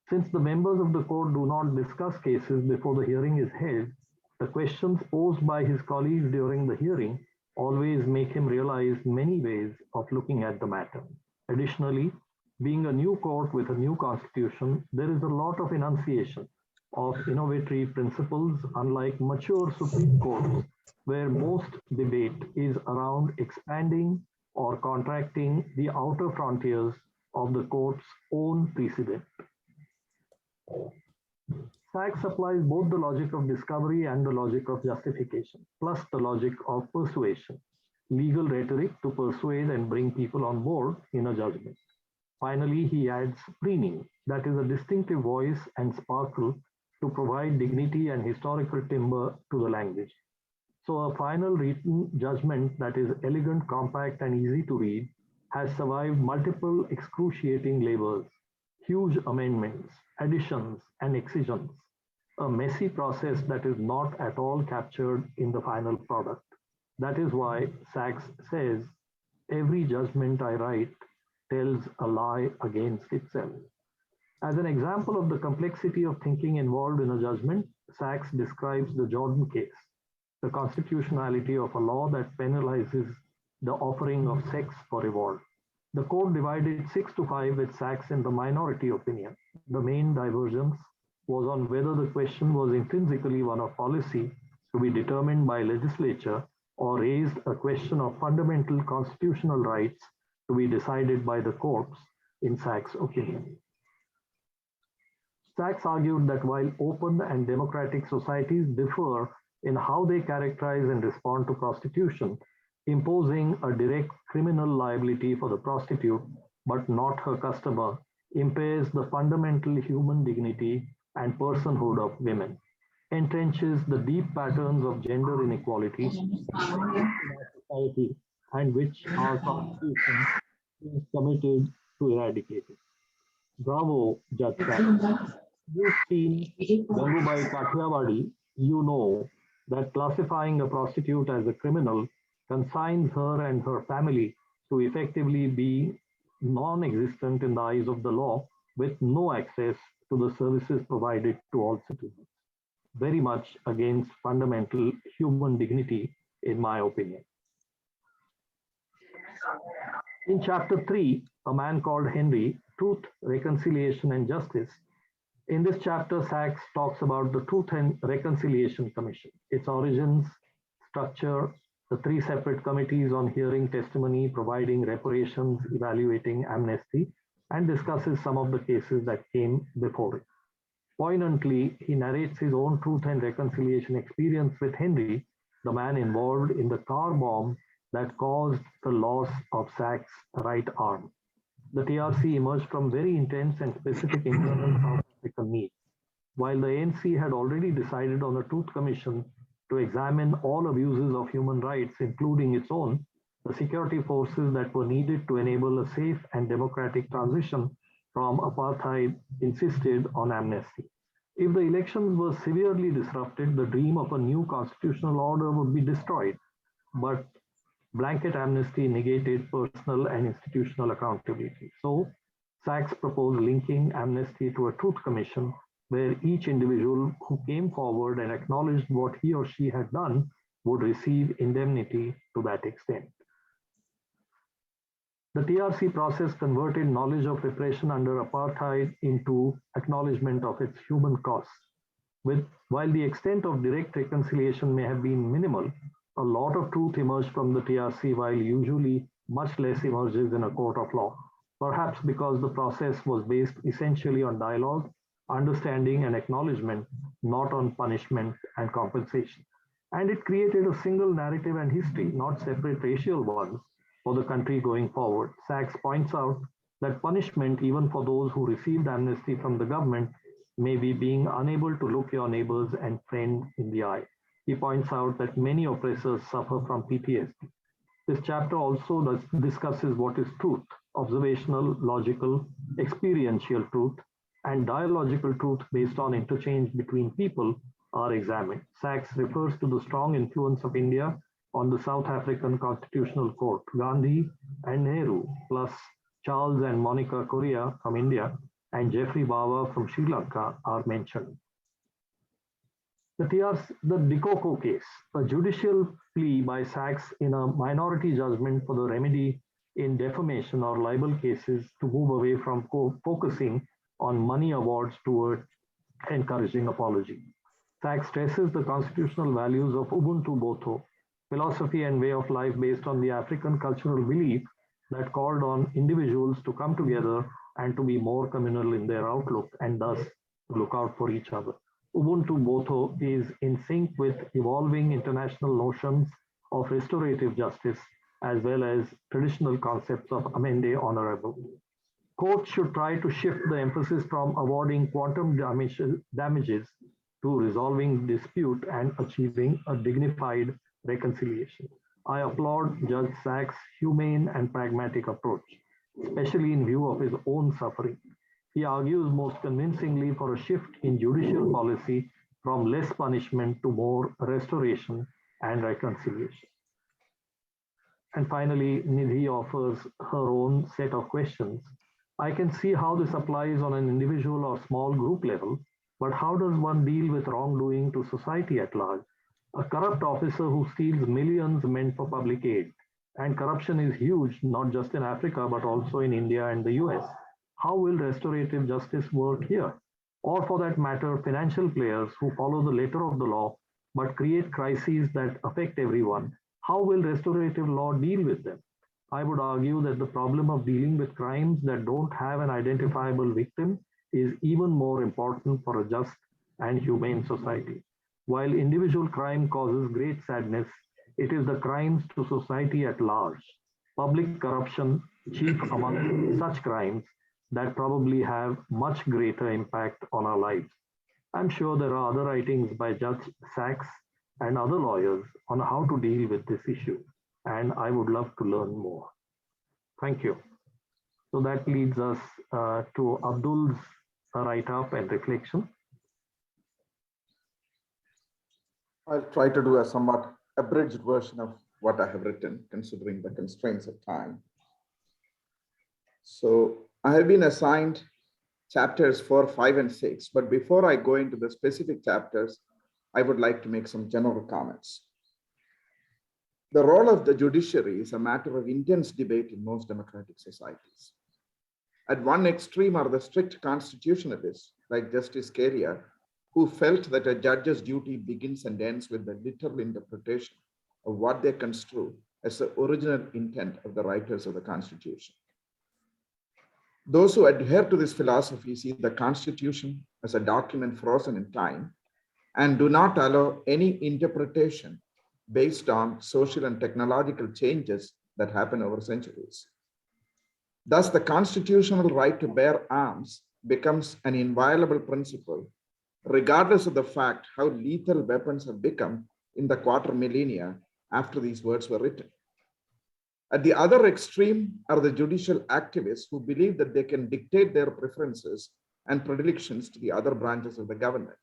Since the members of the court do not discuss cases before the hearing is held, the questions posed by his colleagues during the hearing always make him realize many ways of looking at the matter. Additionally, being a new court with a new constitution, there is a lot of enunciation of innovatory principles, unlike mature Supreme Courts, where most debate is around expanding or contracting the outer frontiers of the court's own precedent. Sachs applies both the logic of discovery and the logic of justification, plus the logic of persuasion, legal rhetoric to persuade and bring people on board in a judgment. Finally, he adds preening, that is a distinctive voice and sparkle to provide dignity and historical timber to the language. So a final written judgment that is elegant, compact, and easy to read has survived multiple excruciating labors, huge amendments, additions, and excisions, a messy process that is not at all captured in the final product. That is why Sachs says, every judgment I write tells a lie against itself. As an example of the complexity of thinking involved in a judgment, Sachs describes the Jordan case, the constitutionality of a law that penalizes the offering of sex for reward. The court divided 6-5 with Sachs in the minority opinion. The main divergence was on whether the question was intrinsically one of policy to be determined by legislature or raised a question of fundamental constitutional rights to be decided by the courts, in Sachs' opinion. Sachs argued that while open and democratic societies differ in how they characterize and respond to prostitution, imposing a direct criminal liability for the prostitute but not her customer impairs the fundamental human dignity and personhood of women, entrenches the deep patterns of gender inequality in our society and which our Constitution is committed to eradicating. Bravo, Judge Sachs. You've seen Gangubai Kathiawadi, you know that classifying a prostitute as a criminal consigns her and her family to effectively be non-existent in the eyes of the law with no access to the services provided to all citizens. Very much against fundamental human dignity, in my opinion. In chapter 3, A Man Called Henry, Truth, Reconciliation and Justice, in this chapter, Sachs talks about the Truth and Reconciliation Commission, its origins, structure, the 3 separate committees on hearing testimony, providing reparations, evaluating amnesty, and discusses some of the cases that came before it. Poignantly, he narrates his own truth and reconciliation experience with Henry, the man involved in the car bomb that caused the loss of Sachs' right arm. The TRC emerged from very intense and specific internal South African needs. While the ANC had already decided on a truth commission to examine all abuses of human rights, including its own, the security forces that were needed to enable a safe and democratic transition from apartheid insisted on amnesty. If the elections were severely disrupted, the dream of a new constitutional order would be destroyed. But blanket amnesty negated personal and institutional accountability. So, Sachs proposed linking amnesty to a truth commission where each individual who came forward and acknowledged what he or she had done would receive indemnity to that extent. The TRC process converted knowledge of repression under apartheid into acknowledgement of its human costs. While the extent of direct reconciliation may have been minimal, a lot of truth emerged from the TRC, while usually much less emerges in a court of law, perhaps because the process was based essentially on dialogue, understanding, and acknowledgement, not on punishment and compensation. And it created a single narrative and history, not separate racial ones, for the country going forward. Sachs points out that punishment, even for those who received amnesty from the government, may be being unable to look your neighbors and friend in the eye. He points out that many oppressors suffer from PTSD. This chapter also discusses what is truth, observational, logical, experiential truth, and dialogical truth based on interchange between people are examined. Sachs refers to the strong influence of India on the South African Constitutional Court. Gandhi and Nehru, plus Charles and Monica Correa from India, and Jeffrey Bawa from Sri Lanka are mentioned. The Dikoko case, a judicial plea by Sachs in a minority judgment for the remedy in defamation or libel cases to move away from focusing on money awards toward encouraging apology. Sachs stresses the constitutional values of Ubuntu Botho, philosophy and way of life based on the African cultural belief that called on individuals to come together and to be more communal in their outlook and thus to look out for each other. Ubuntu Botho is in sync with evolving international notions of restorative justice as well as traditional concepts of amende honorable. Courts should try to shift the emphasis from awarding quantum damages to resolving dispute and achieving a dignified reconciliation. I applaud Judge Sachs' humane and pragmatic approach, especially in view of his own suffering. He argues most convincingly for a shift in judicial policy from less punishment to more restoration and reconciliation. And finally, Nidhi offers her own set of questions. I can see how this applies on an individual or small group level, but how does one deal with wrongdoing to society at large? A corrupt officer who steals millions meant for public aid. And corruption is huge, not just in Africa, but also in India and the US. How will restorative justice work here? Or for that matter, financial players who follow the letter of the law but create crises that affect everyone. How will restorative law deal with them? I would argue that the problem of dealing with crimes that don't have an identifiable victim is even more important for a just and humane society. While individual crime causes great sadness, it is the crimes to society at large, public corruption chief among such crimes, that probably have much greater impact on our lives. I'm sure there are other writings by Judge Sachs and other lawyers on how to deal with this issue, and I would love to learn more. Thank you. So that leads us to Abdul's write-up and reflection. I'll try to do a somewhat abridged version of what I have written, considering the constraints of time. So I have been assigned chapters 4, 5, and 6, but before I go into the specific chapters, I would like to make some general comments. The role of the judiciary is a matter of intense debate in most democratic societies. At one extreme are the strict constitutionalists, like Justice Scalia, who felt that a judge's duty begins and ends with the literal interpretation of what they construe as the original intent of the writers of the Constitution. Those who adhere to this philosophy see the Constitution as a document frozen in time and do not allow any interpretation based on social and technological changes that happen over centuries. Thus, the constitutional right to bear arms becomes an inviolable principle, regardless of the fact how lethal weapons have become in the quarter millennia after these words were written. At the other extreme are the judicial activists who believe that they can dictate their preferences and predilections to the other branches of the government.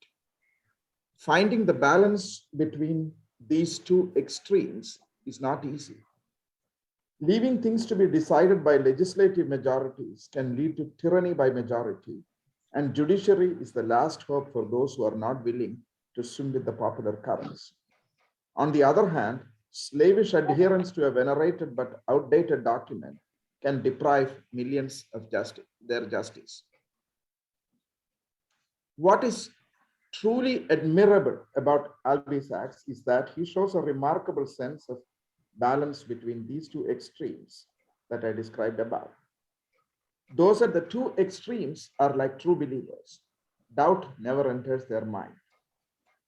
Finding the balance between these two extremes is not easy. Leaving things to be decided by legislative majorities can lead to tyranny by majority, and judiciary is the last hope for those who are not willing to swim with the popular currents. On the other hand, slavish adherence to a venerated but outdated document can deprive millions of their justice. What is truly admirable about Albie Sachs is that he shows a remarkable sense of balance between these two extremes that I described above. Those at the two extremes are like true believers. Doubt never enters their mind.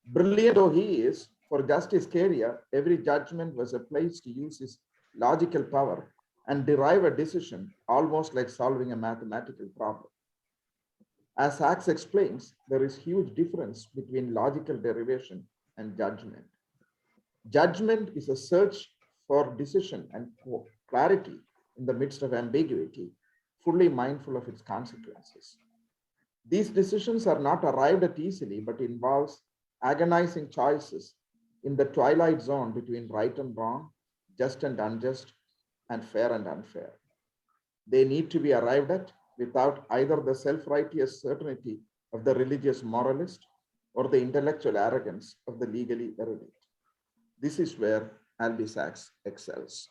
Brilliant though he is, for Justice Scalia, every judgment was a place to use his logical power and derive a decision almost like solving a mathematical problem. As Sachs explains, there is huge difference between logical derivation and judgment. Judgment is a search for decision and clarity in the midst of ambiguity, fully mindful of its consequences. These decisions are not arrived at easily, but involves agonizing choices in the twilight zone between right and wrong, just and unjust, and fair and unfair. They need to be arrived at without either the self-righteous certainty of the religious moralist or the intellectual arrogance of the legally erudite. This is where Albie Sachs excels.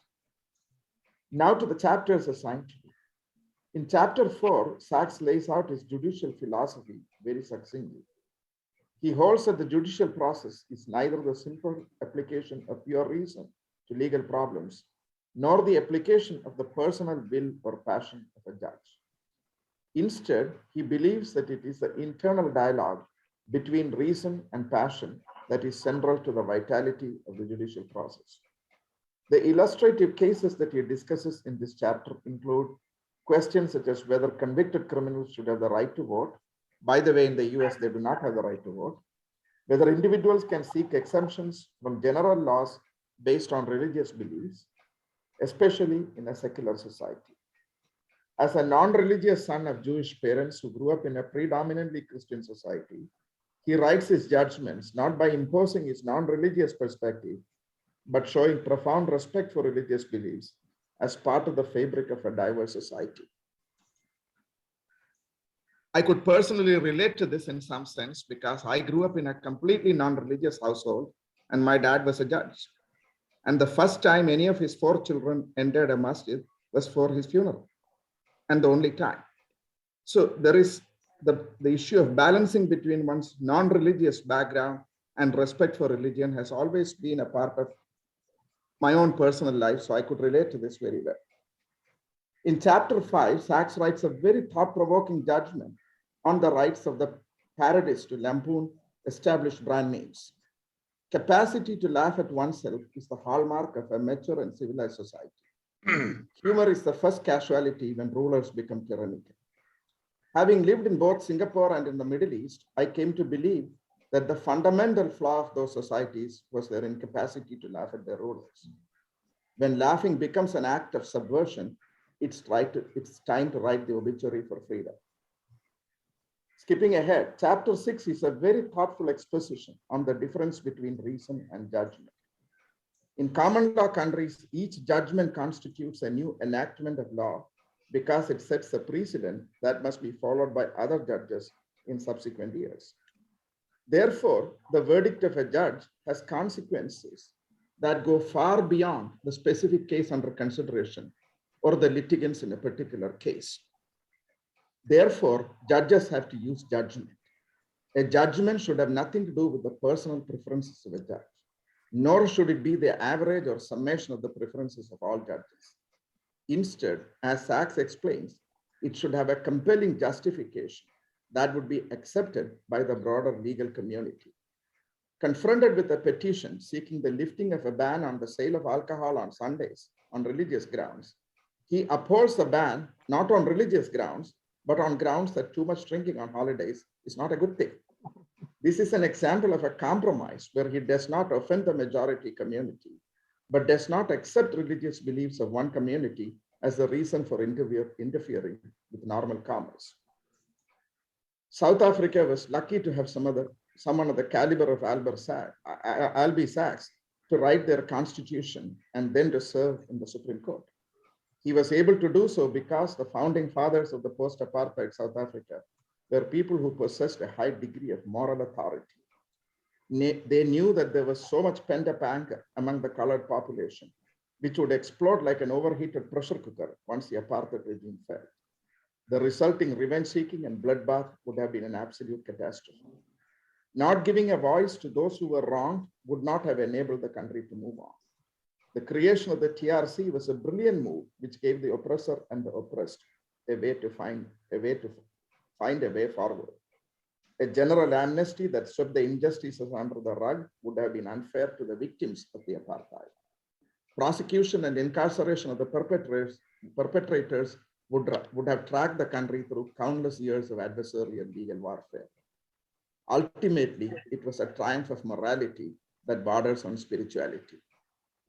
Now to the chapters assigned to me. In chapter 4, Sachs lays out his judicial philosophy very succinctly. He holds that the judicial process is neither the simple application of pure reason to legal problems, nor the application of the personal will or passion of a judge. Instead, he believes that it is the internal dialogue between reason and passion that is central to the vitality of the judicial process. The illustrative cases that he discusses in this chapter include questions such as whether convicted criminals should have the right to vote. By the way, in the US, they do not have the right to vote. Whether individuals can seek exemptions from general laws based on religious beliefs, especially in a secular society. As a non-religious son of Jewish parents who grew up in a predominantly Christian society, he writes his judgments not by imposing his non-religious perspective, but showing profound respect for religious beliefs as part of the fabric of a diverse society. I could personally relate to this in some sense because I grew up in a completely non-religious household and my dad was a judge. And the first time any of his 4 children entered a masjid was for his funeral, and the only time. So there is the issue of balancing between one's non-religious background and respect for religion has always been a part of my own personal life, so I could relate to this very well. In chapter 5, Sachs writes a very thought-provoking judgment on the rights of the parodists to lampoon established brand names. Capacity to laugh at oneself is the hallmark of a mature and civilized society. Humor is the first casualty when rulers become tyrannical. Having lived in both Singapore and in the Middle East, I came to believe that the fundamental flaw of those societies was their incapacity to laugh at their rulers. When laughing becomes an act of subversion, it's time to write the obituary for freedom. Skipping ahead, chapter 6 is a very thoughtful exposition on the difference between reason and judgment. In common law countries, each judgment constitutes a new enactment of law because it sets a precedent that must be followed by other judges in subsequent years. Therefore, the verdict of a judge has consequences that go far beyond the specific case under consideration or the litigants in a particular case. Therefore, judges have to use judgment. A judgment should have nothing to do with the personal preferences of a judge, nor should it be the average or summation of the preferences of all judges. Instead, as Sachs explains, it should have a compelling justification that would be accepted by the broader legal community. Confronted with a petition seeking the lifting of a ban on the sale of alcohol on Sundays on religious grounds, he upholds the ban not on religious grounds, but on grounds that too much drinking on holidays is not a good thing. This is an example of a compromise where he does not offend the majority community, but does not accept religious beliefs of one community as the reason for interfering with normal commerce. South Africa was lucky to have someone of the caliber of Albie Sachs to write their constitution and then to serve in the Supreme Court. He was able to do so because the founding fathers of the post-apartheid South Africa were people who possessed a high degree of moral authority. They knew that there was so much pent-up anger among the colored population, which would explode like an overheated pressure cooker once the apartheid regime fell. The resulting revenge-seeking and bloodbath would have been an absolute catastrophe. Not giving a voice to those who were wronged would not have enabled the country to move on. The creation of the TRC was a brilliant move, which gave the oppressor and the oppressed a way to find a way forward. A general amnesty that swept the injustices under the rug would have been unfair to the victims of the apartheid. Prosecution and incarceration of the perpetrators would have tracked the country through countless years of adversarial legal warfare. Ultimately, it was a triumph of morality that borders on spirituality.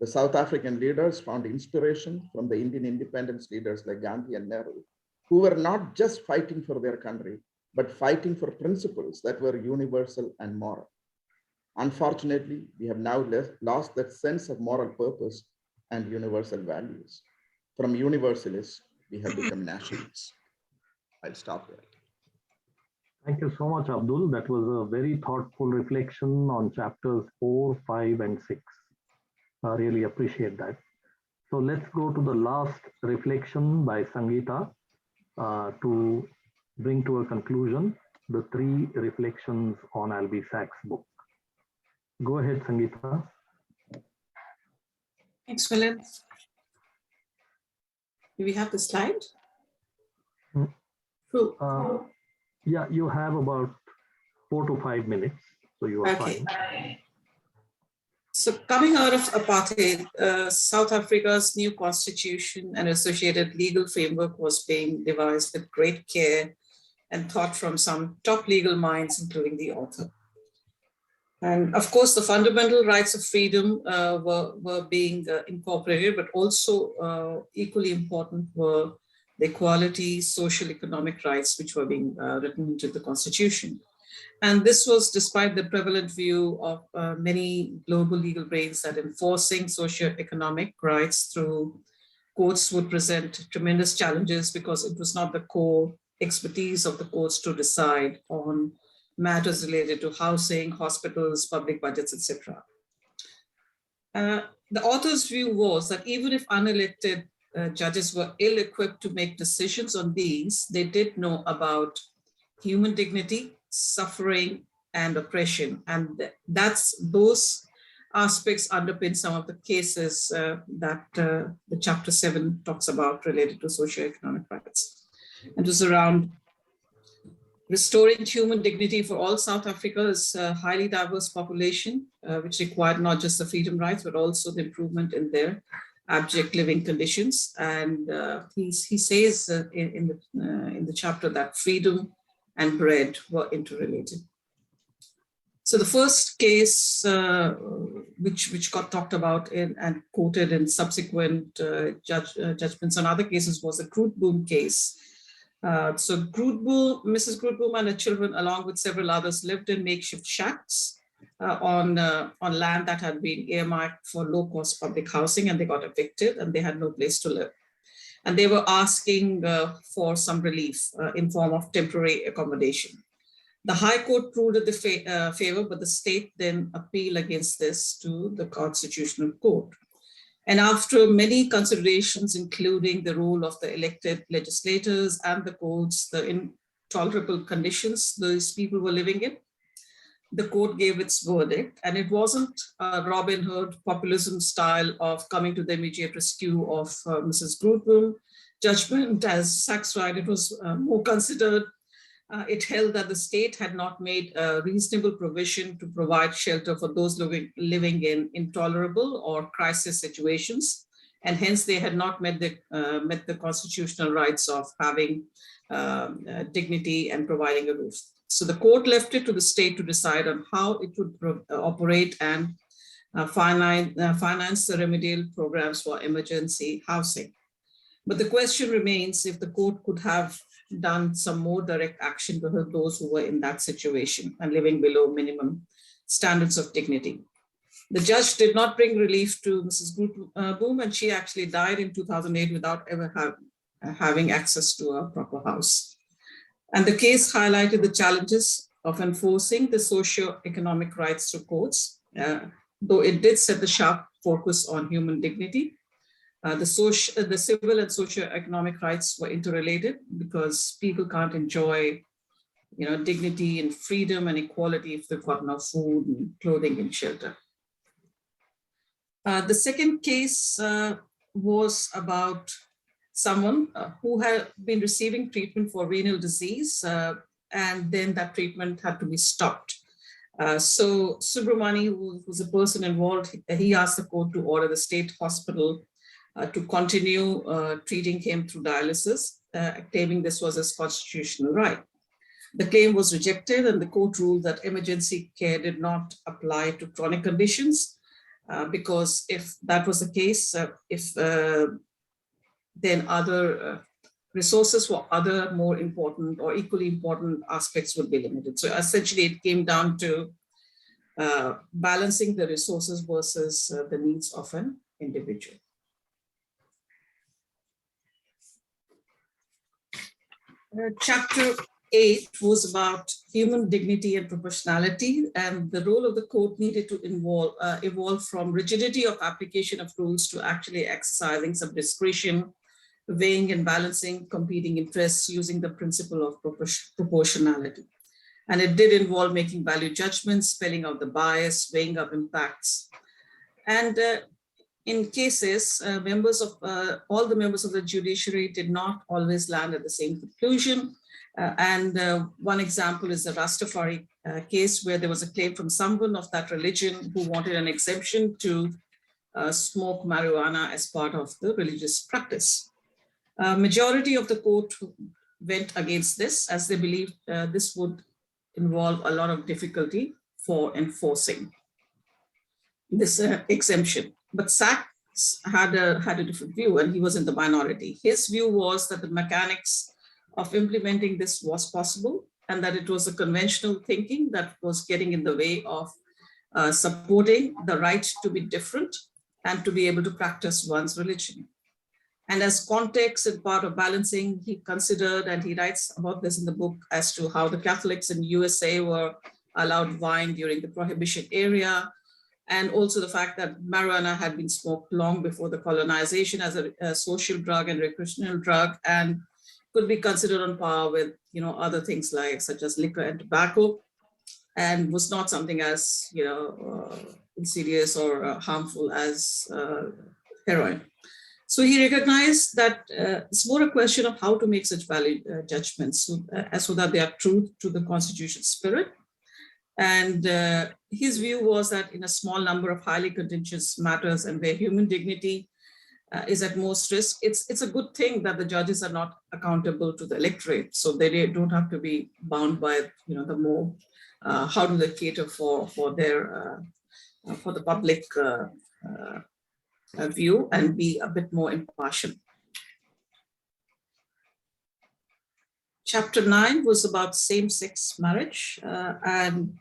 The South African leaders found inspiration from the Indian independence leaders like Gandhi and Nehru, who were not just fighting for their country, but fighting for principles that were universal and moral. Unfortunately, we have now lost that sense of moral purpose and universal values. From universalists, we have become nationalists. I'll stop there. Thank you so much, Abdul. That was a very thoughtful reflection on chapters 4, 5, and 6. I really appreciate that. So let's go to the last reflection by Sangeeta to bring to a conclusion the 3 reflections on Albie Sachs' book. Go ahead, Sangeeta. Thanks, Philip. Do we have the slide? Cool. Yeah, you have about 4 to 5 minutes, so you are fine. So coming out of apartheid, South Africa's new constitution and associated legal framework was being devised with great care and thought from some top legal minds, including the author. And of course, the fundamental rights of freedom were being incorporated, but also equally important were the equality, social, economic rights, which were being written into the constitution. And this was despite the prevalent view of many global legal brains that enforcing socio-economic rights through courts would present tremendous challenges because it was not the core expertise of the courts to decide on matters related to housing, hospitals, public budgets, etc. The author's view was that even if unelected judges were ill-equipped to make decisions on these, they did know about human dignity, suffering, and oppression. And those aspects underpin some of the cases that the chapter 7 talks about related to socioeconomic rights. It was around restoring human dignity for all South Africa's highly diverse population, which required not just the freedom rights, but also the improvement in their abject living conditions. And he says in the chapter that freedom and bread were interrelated. So the first case, which got talked about and quoted in subsequent judgments on other cases, was the Grootboom case. So Mrs. Grootboom and her children, along with several others, lived in makeshift shacks on land that had been earmarked for low-cost public housing, and they got evicted and they had no place to live. And they were asking for some relief in form of temporary accommodation. The High Court ruled in the favor, but the state then appealed against this to the Constitutional Court. And after many considerations, including the role of the elected legislators and the courts, the intolerable conditions those people were living in, the court gave its verdict. And it wasn't a Robin Hood populism style of coming to the immediate rescue of Mrs. Grootboom judgment, as Sachs writes. It was more considered. It held that the state had not made a reasonable provision to provide shelter for those living in intolerable or crisis situations, and hence they had not met the constitutional rights of having dignity and providing a roof. So the court left it to the state to decide on how it would operate and finance the remedial programs for emergency housing. But the question remains if the court could have done some more direct action to help those who were in that situation and living below minimum standards of dignity. The judge did not bring relief to Mrs. Grootboom, and she actually died in 2008 without ever having access to a proper house. And the case highlighted the challenges of enforcing the socio-economic rights through courts, though it did set the sharp focus on human dignity. The civil and socio-economic rights were interrelated because people can't enjoy, dignity and freedom and equality if they've got no food and clothing and shelter. The second case was about someone who had been receiving treatment for renal disease, and then that treatment had to be stopped. So Subramani, who was a person involved, he asked the court to order the state hospital to continue treating him through dialysis, claiming this was his constitutional right. The claim was rejected, and the court ruled that emergency care did not apply to chronic conditions, because if that was the case, then other resources for other more important or equally important aspects would be limited. So essentially, it came down to balancing the resources versus the needs of an individual. Chapter 8 was about human dignity and proportionality, and the role of the court needed to evolve from rigidity of application of rules to actually exercising some discretion, weighing and balancing competing interests using the principle of proportionality. And it did involve making value judgments, spelling out the bias, weighing up impacts. And in cases, all the members of the judiciary did not always land at the same conclusion. One example is the Rastafari case, where there was a claim from someone of that religion who wanted an exemption to smoke marijuana as part of the religious practice. Majority of the court went against this, as they believed this would involve a lot of difficulty for enforcing this exemption. But Sachs had a different view, and he was in the minority. His view was that the mechanics of implementing this was possible, and that it was a conventional thinking that was getting in the way of supporting the right to be different and to be able to practice one's religion. And as context and part of balancing, he considered, and he writes about this in the book, as to how the Catholics in USA were allowed wine during the Prohibition era, and also the fact that marijuana had been smoked long before the colonization as a social drug and recreational drug, and could be considered on par with other things like such as liquor and tobacco, and was not something as insidious or harmful as heroin. So he recognized that it's more a question of how to make such valid judgments so that they are true to the Constitution's spirit. And his view was that in a small number of highly contentious matters and where human dignity is at most risk, it's a good thing that the judges are not accountable to the electorate. So they don't have to be bound by the more, how do they cater for their, for the public view and be a bit more impartial. Chapter 9 was about same-sex marriage, and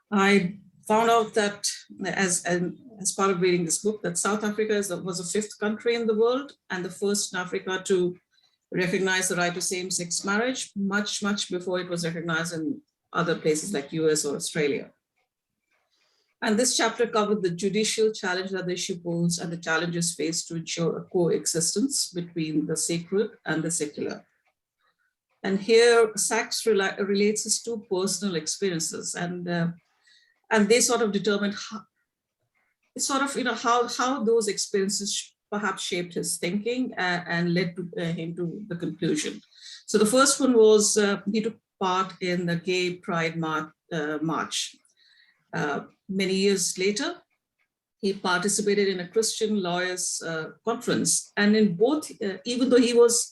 I found out that as part of reading this book that South Africa was the 5th country in the world and the first in Africa to recognize the right to same-sex marriage, much before it was recognized in other places like US or Australia. And this chapter covered the judicial challenge that the issue posed and the challenges faced to ensure a coexistence between the sacred and the secular. And here Sachs relates his two personal experiences, and they sort of determined how those experiences perhaps shaped his thinking and led to him to the conclusion. So the first one was he took part in the Gay Pride March. Many years later, he participated in a Christian lawyers conference, and in both, even though he was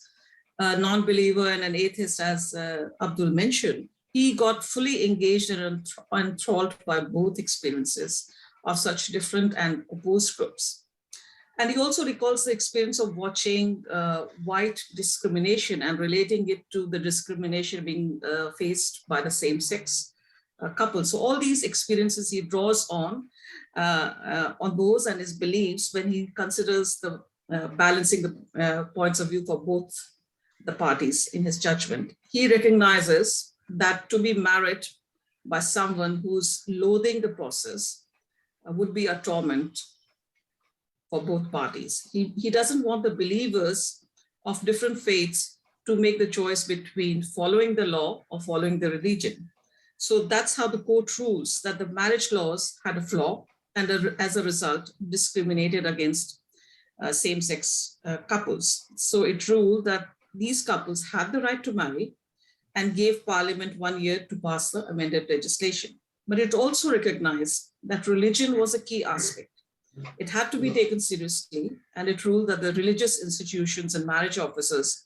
a non-believer and an atheist, as Abdul mentioned, he got fully engaged and enthralled by both experiences of such different and opposed groups. And he also recalls the experience of watching white discrimination and relating it to the discrimination being faced by the same-sex couple. So all these experiences he draws on those and his beliefs when he considers the balancing the points of view for both the parties in his judgment. He recognizes that to be married by someone who's loathing the process would be a torment for both parties. He doesn't want the believers of different faiths to make the choice between following the law or following the religion. So that's how the court rules that the marriage laws had a flaw and as a result discriminated against same-sex couples. So it ruled that these couples had the right to marry and gave Parliament 1 year to pass the amended legislation. But it also recognized that religion was a key aspect. It had to be taken seriously, and it ruled that the religious institutions and marriage officers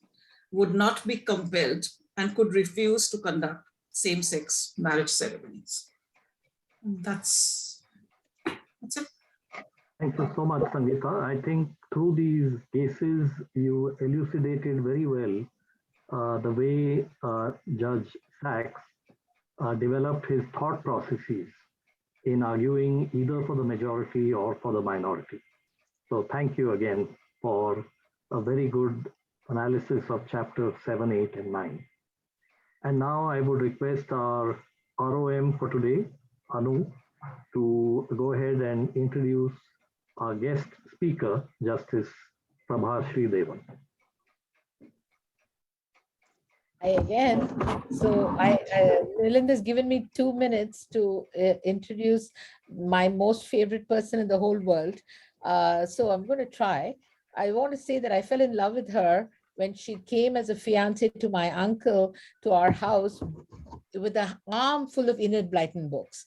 would not be compelled and could refuse to conduct same-sex marriage ceremonies. That's it. Thank you so much, Sangeeta. I think through these cases, you elucidated very well the way Judge Sachs developed his thought processes in arguing either for the majority or for the minority. So thank you again for a very good analysis of chapters 7, 8, and 9. And now I would request our ROM for today, Anu, to go ahead and introduce our guest speaker, Justice Prabha Sridevan. Hi again. So Milind has given me 2 minutes to introduce my most favorite person in the whole world. So I'm going to try. I want to say that I fell in love with her when she came as a fiancée to my uncle to our house with an arm full of Enid Blyton books.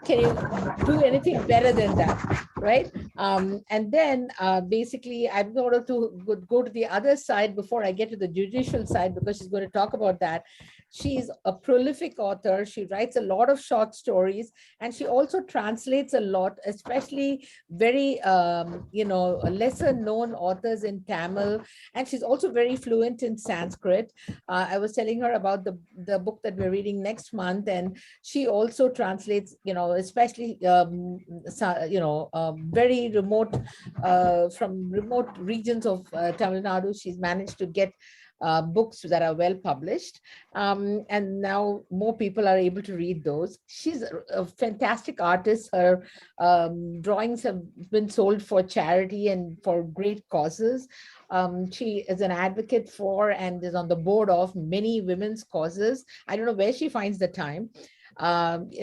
Can you do anything better than that, right? And then basically I'm going to go to the other side before I get to the judicial side, because she's going to talk about that. She's a prolific author. She writes a lot of short stories, and she also translates a lot, especially very, lesser known authors in Tamil. And she's also very fluent in Sanskrit. I was telling her about the book that we're reading next month, and she also translates especially, very remote, from remote regions of Tamil Nadu. She's managed to get books that are well published. And now more people are able to read those. She's a fantastic artist. Her drawings have been sold for charity and for great causes. She is an advocate for and is on the board of many women's causes. I don't know where she finds the time. And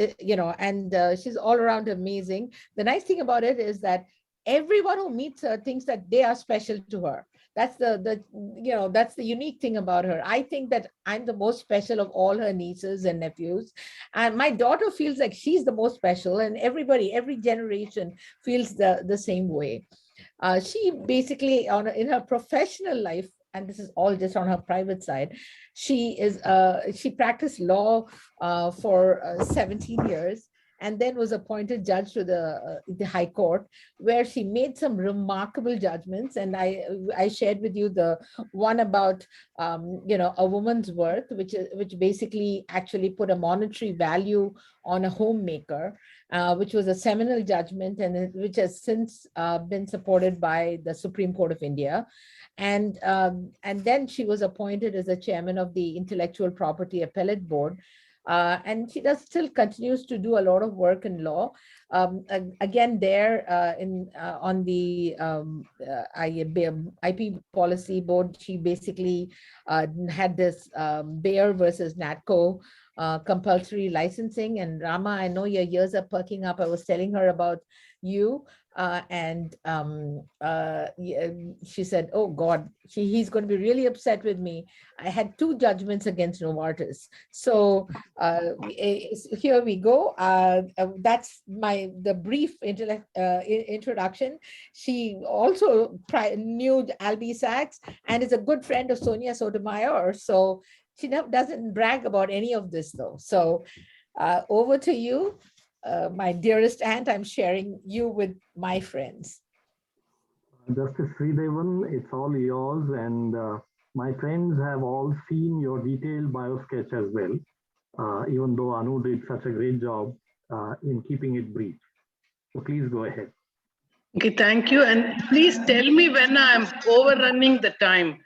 she's all around amazing. The nice thing about it is that everyone who meets her thinks that they are special to her. That's that's the unique thing about her. I think that I'm the most special of all her nieces and nephews. And my daughter feels like she's the most special, and every generation feels the same way. She basically, in her professional life, and this is all just on her private side, she practiced law for 17 years, and then was appointed judge to the High Court, where she made some remarkable judgments. And I shared with you the one about a woman's worth, which basically actually put a monetary value on a homemaker, which was a seminal judgment, and which has since been supported by the Supreme Court of India. And then she was appointed as the chairman of the Intellectual Property Appellate Board. And she still continues to do a lot of work in law. Again, there on the IP policy board, she basically had this Bayer versus NATCO compulsory licensing. And Rama, I know your ears are perking up. I was telling her about you. She said, oh God, he's going to be really upset with me. I had 2 judgments against Novartis. So here we go. That's the brief introduction. She also knew Albie Sachs and is a good friend of Sonia Sotomayor. So she doesn't brag about any of this though. So over to you. My dearest aunt, I'm sharing you with my friends. Justice Sridevan, it's all yours, and my friends have all seen your detailed bio sketch as well, even though Anu did such a great job in keeping it brief. So please go ahead. Okay, thank you. And please tell me when I'm overrunning the time.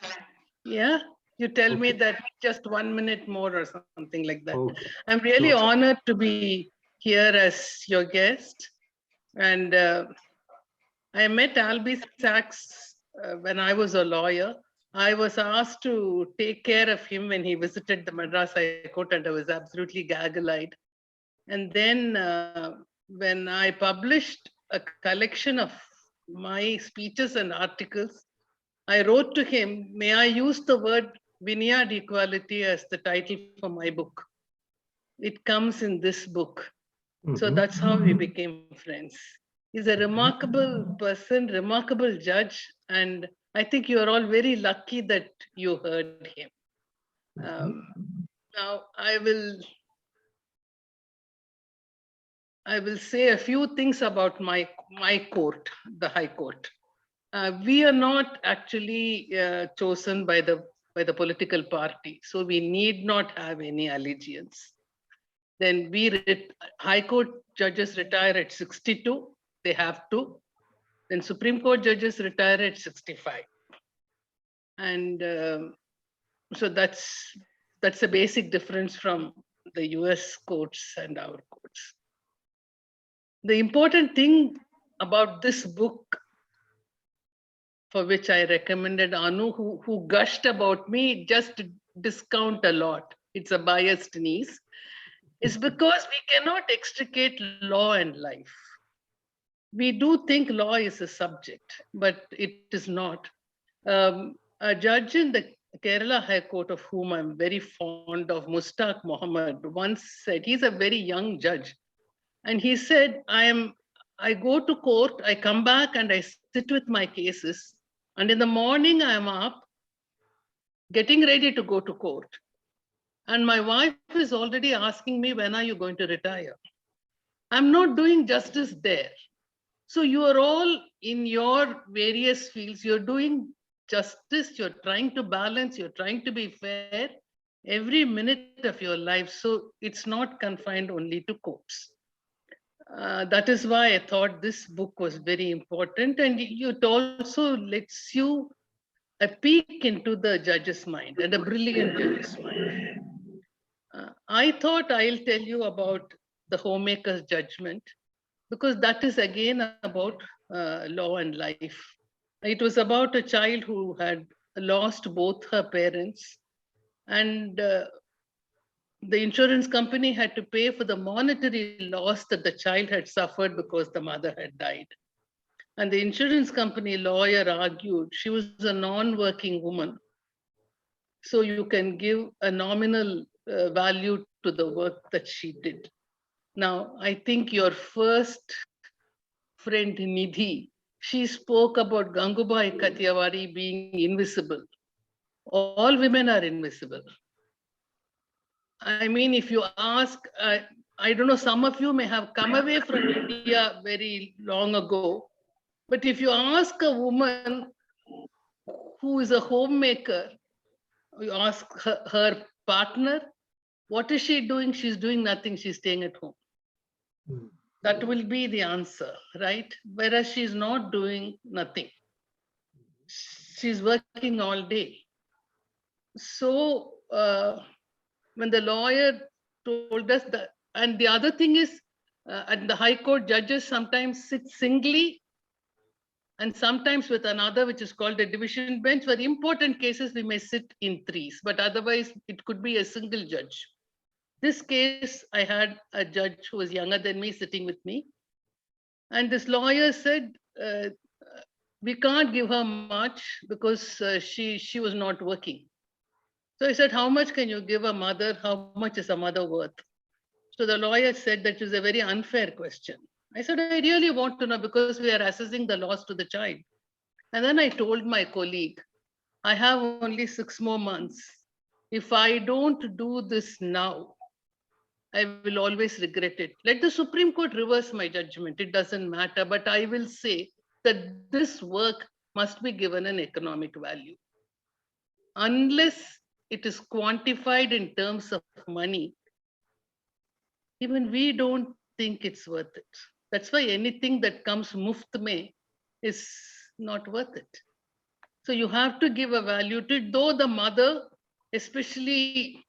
Yeah, you tell me that just 1 minute more or something like that. Okay. I'm really honored to be here as your guest. And I met Albie Sachs when I was a lawyer. I was asked to take care of him when he visited the Madras High Court, and I was absolutely gaggle-eyed. And then when I published a collection of my speeches and articles, I wrote to him, may I use the word vineyard equality as the title for my book. It comes in this book. So that's how we became friends. He's a remarkable person, remarkable judge, and I think you are all very lucky that you heard him. Now I will say a few things about my court, the High Court. We are not actually chosen by the political party, so we need not have any allegiance. Then High Court judges retire at 62, they have to. Then Supreme Court judges retire at 65. And so that's a basic difference from the US courts and our courts. The important thing about this book, for which I recommended Anu, who gushed about me, just to discount a lot, it's a biased niece, is because we cannot extricate law and life. We do think law is a subject, but it is not. A judge in the Kerala High Court, of whom I'm very fond of, Mustaq Muhammad, once said, he's a very young judge, and he said, I go to court, I come back and I sit with my cases, and in the morning I'm up, getting ready to go to court. And my wife is already asking me, when are you going to retire? I'm not doing justice there. So you are all in your various fields, you're doing justice, you're trying to balance, you're trying to be fair every minute of your life. So it's not confined only to courts. That is why I thought this book was very important, and it also lets you a peek into the judge's mind, and a brilliant judge's mind. I thought I'll tell you about the homemaker's judgment, because that is again about law and life. It was about a child who had lost both her parents, and the insurance company had to pay for the monetary loss that the child had suffered because the mother had died. And the insurance company lawyer argued she was a non-working woman, so you can give a nominal value to the work that she did. Now, I think your first friend Nidhi, she spoke about Gangubai Kathiawadi being invisible. All women are invisible. I mean, if you ask, I don't know, some of you may have come away from India very long ago, but if you ask a woman who is a homemaker, you ask her partner, what is she doing? She's doing nothing, she's staying at home. That will be the answer, right? Whereas she's not doing nothing. She's working all day. So when the lawyer told us that, and the other thing is, and the High Court judges sometimes sit singly and sometimes with another, which is called a division bench. For important cases, we may sit in threes, but otherwise it could be a single judge. This case, I had a judge who was younger than me sitting with me. And this lawyer said, we can't give her much because she was not working. So I said, how much can you give a mother? How much is a mother worth? So the lawyer said that is a very unfair question. I said, I really want to know because we are assessing the loss to the child. And then I told my colleague, I have only 6 more months. If I don't do this now, I will always regret it. Let the Supreme Court reverse my judgment. It doesn't matter, but I will say that this work must be given an economic value. Unless it is quantified in terms of money, even we don't think it's worth it. That's why anything that comes muft mein is not worth it. So you have to give a value to it, though the mother, especially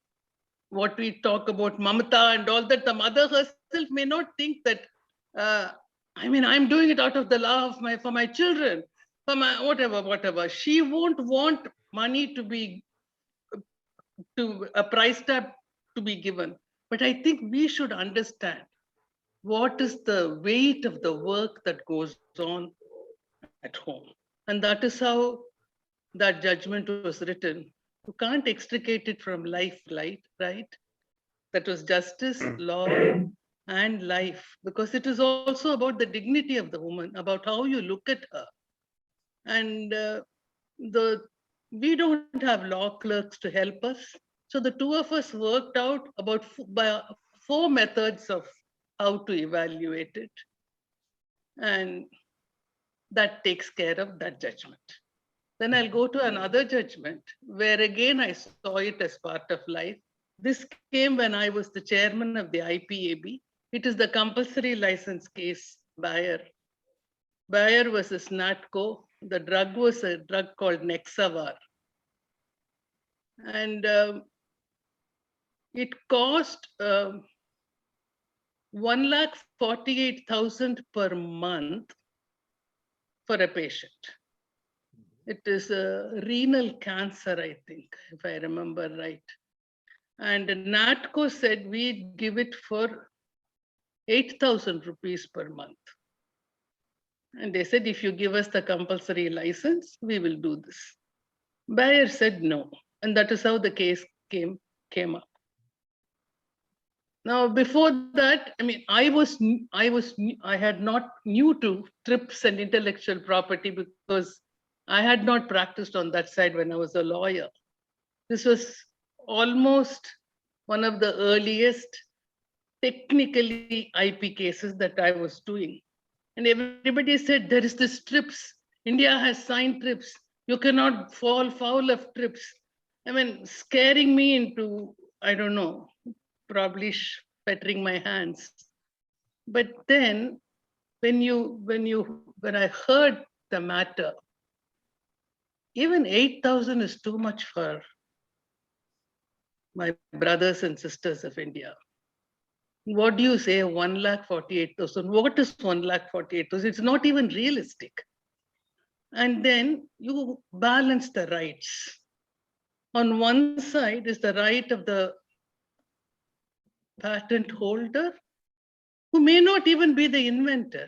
what we talk about mamata and all that, the mother herself may not think that, I mean, I'm doing it out of the love for my children, for my whatever. She won't want money to be, to a price tag to be given. But I think we should understand what is the weight of the work that goes on at home. And that is how that judgment was written. You can't extricate it from life, right? That was justice, law, and life, because it is also about the dignity of the woman, about how you look at her. And we don't have law clerks to help us. So the two of us worked out about 4 methods of how to evaluate it. And that takes care of that judgment. Then I'll go to another judgment where again I saw it as part of life. This came when I was the chairman of the IPAB. It is the compulsory license case, Bayer. Bayer versus Natco. The drug was a drug called Nexavar. And it cost 1,48,000 per month for a patient. It is a renal cancer, I think, if I remember right. And Natco said we'd give it for 8,000 rupees per month. And they said, if you give us the compulsory license, we will do this. Bayer said no. And that is how the case came up. Now, before that, I mean, I had not new to TRIPS and intellectual property because I had not practiced on that side when I was a lawyer. This was almost one of the earliest technically IP cases that I was doing. And everybody said, there is this TRIPS. India has signed TRIPS. You cannot fall foul of TRIPS. I mean, scaring me into, I don't know, probably fettering my hands. But then when I heard the matter, even 8,000 is too much for my brothers and sisters of India. What do you say, 1,48,000? What is 1,48,000? It's not even realistic. And then you balance the rights. On one side is the right of the patent holder, who may not even be the inventor.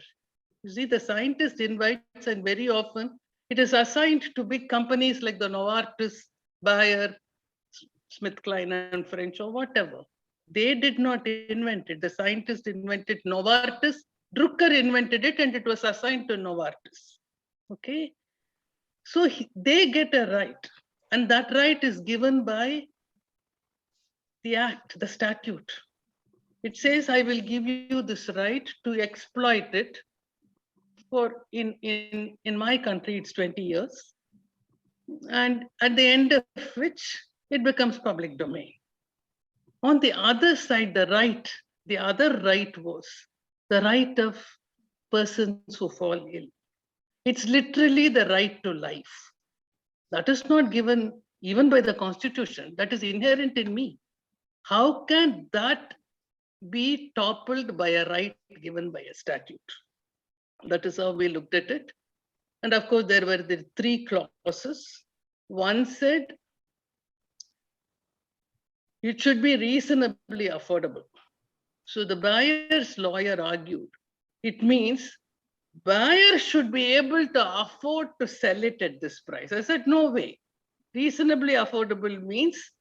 You see, the scientist invites, and very often it is assigned to big companies like the Novartis, Bayer, SmithKline and French, or whatever. They did not invent it. The scientist invented Novartis. Drucker invented it, and it was assigned to Novartis. Okay, so they get a right, and that right is given by the act, the statute. It says, I will give you this right to exploit it for, in my country, it's 20 years. And at the end of which, it becomes public domain. On the other side, the other right was the right of persons who fall ill. It's literally the right to life. That is not given even by the Constitution. That is inherent in me. How can that be toppled by a right given by a statute? That is how we looked at it. And of course, there were the 3 clauses. One said, it should be reasonably affordable. So the buyer's lawyer argued, it means buyer should be able to afford to sell it at this price. I said, no way. Reasonably affordable means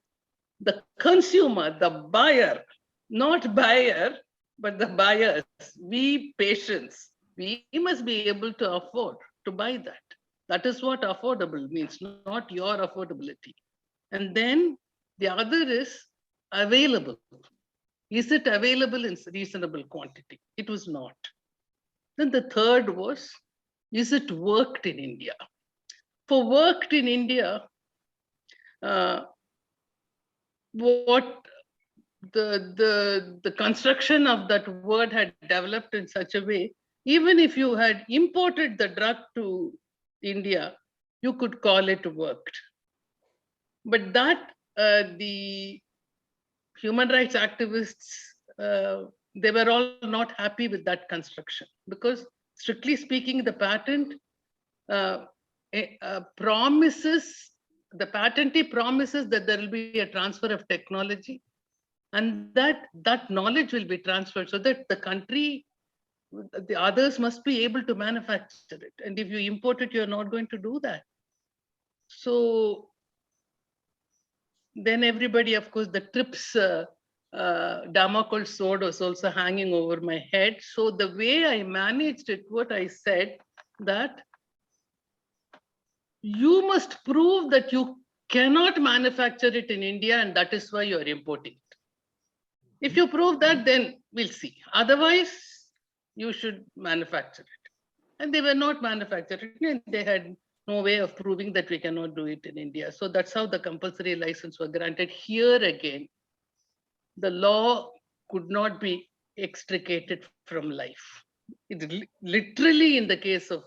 the consumer, the buyer, not buyer, but the buyers, we patients, we must be able to afford to buy that. That is what affordable means, not your affordability. And then the other is available. Is it available in reasonable quantity? It was not. Then the third was, is it worked in India? For worked in India, what the construction of that word had developed in such a way, even if you had imported the drug to India, you could call it worked. But that the human rights activists, they were all not happy with that construction, because strictly speaking, the patent promises, the patentee promises that there will be a transfer of technology, and that knowledge will be transferred so that the country, the others must be able to manufacture it. And if you import it, you're not going to do that. So then everybody, of course, the TRIPS Damocles sword was also hanging over my head. So the way I managed it, what I said, that you must prove that you cannot manufacture it in India, and that is why you're importing it. If you prove that, then we'll see. Otherwise, you should manufacture it. And they were not manufacturing it, and they had no way of proving that we cannot do it in India. So that's how the compulsory license was granted. Here again, the law could not be extricated from life. It literally in the case of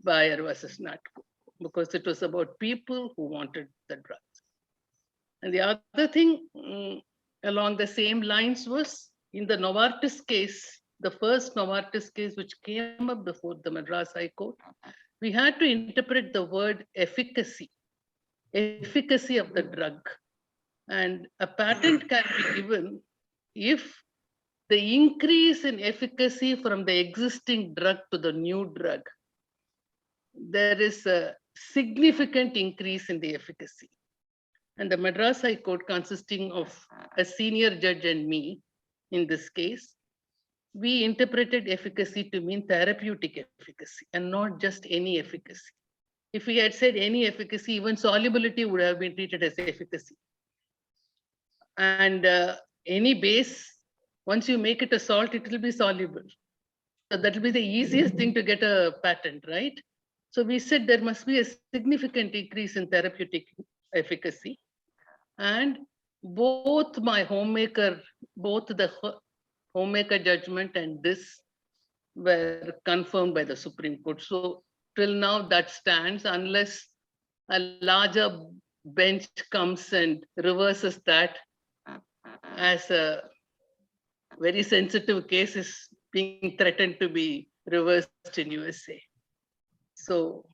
Bayer versus Natco, because it was about people who wanted the drugs. And the other thing along the same lines was in the Novartis case, the first Novartis case which came up before the Madras High Court, we had to interpret the word efficacy of the drug. And a patent can be given if the increase in efficacy from the existing drug to the new drug, there is a significant increase in the efficacy. And the Madras High Court, consisting of a senior judge and me in this case, we interpreted efficacy to mean therapeutic efficacy and not just any efficacy. If we had said any efficacy, even solubility would have been treated as efficacy. And any base, once you make it a salt, it will be soluble. So that will be the easiest thing to get a patent, right? So we said there must be a significant increase in therapeutic efficacy. And both my homemaker, both the homemaker judgment and this were confirmed by the Supreme Court. So till now that stands unless a larger bench comes and reverses that as a very sensitive case is being threatened to be reversed in USA. So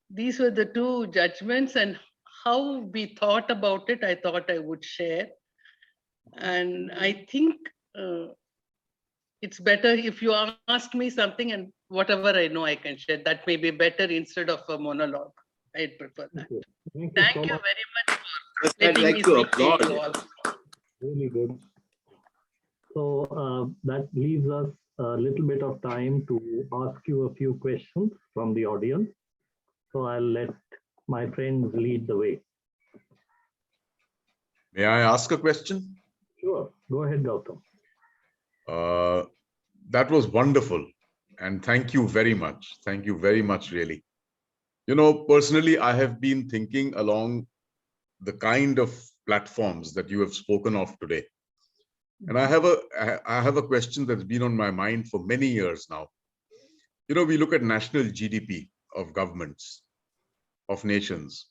these were the two judgments, and how we thought about it, I thought I would share. And I think it's better if you ask me something and whatever I know I can share. That may be better instead of a monologue. I'd prefer that. Thank you very much for I'd letting like me to speak to you applaud. all. Really good. So that leaves us a little bit of time to ask you a few questions from the audience. So I'll let my friends lead the way. May I ask a question? Sure. Go ahead, Gautam. That was wonderful. And thank you very much. Thank you very much, really. You know, personally, I have been thinking along the kind of platforms that you have spoken of today. And I have a question that's been on my mind for many years now. You know, we look at national GDP of governments, of nations.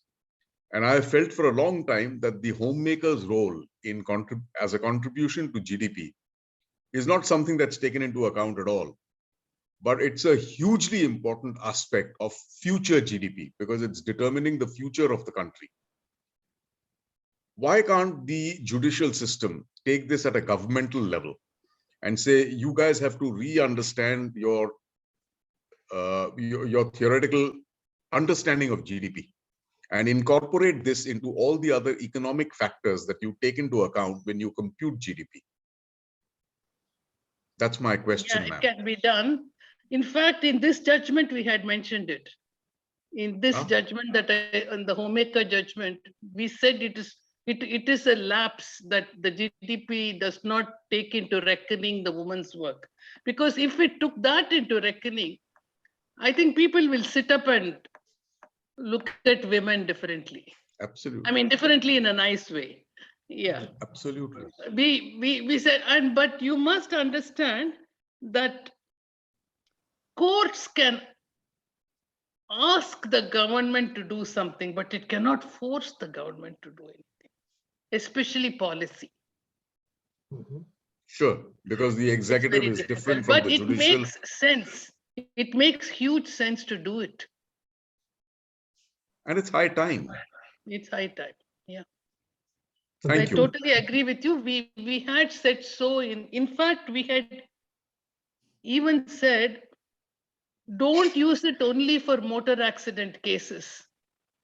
And I have felt for a long time that the homemaker's role in as a contribution to GDP is not something that's taken into account at all. But it's a hugely important aspect of future GDP because it's determining the future of the country. Why can't the judicial system take this at a governmental level and say, you guys have to re-understand your theoretical understanding of GDP and incorporate this into all the other economic factors that you take into account when you compute GDP? That's my question, Yeah, ma'am. it can be done. In fact, in this judgment, we had mentioned it. In this judgment in the homemaker judgment, we said it is a lapse that the GDP does not take into reckoning the woman's work. Because if it took that into reckoning, I think people will sit up and look at women differently. Absolutely. I mean, differently in a nice way. Yeah. Absolutely. We said, but you must understand that courts can ask the government to do something, but it cannot force the government to do anything, especially policy. Sure, because the executive is different from But the it judicial. makes sense. It makes huge sense to do it. And it's high time. It's high time. Yeah. Thank you. I totally agree with you. We had said so. In fact, we had even said, don't use it only for motor accident cases.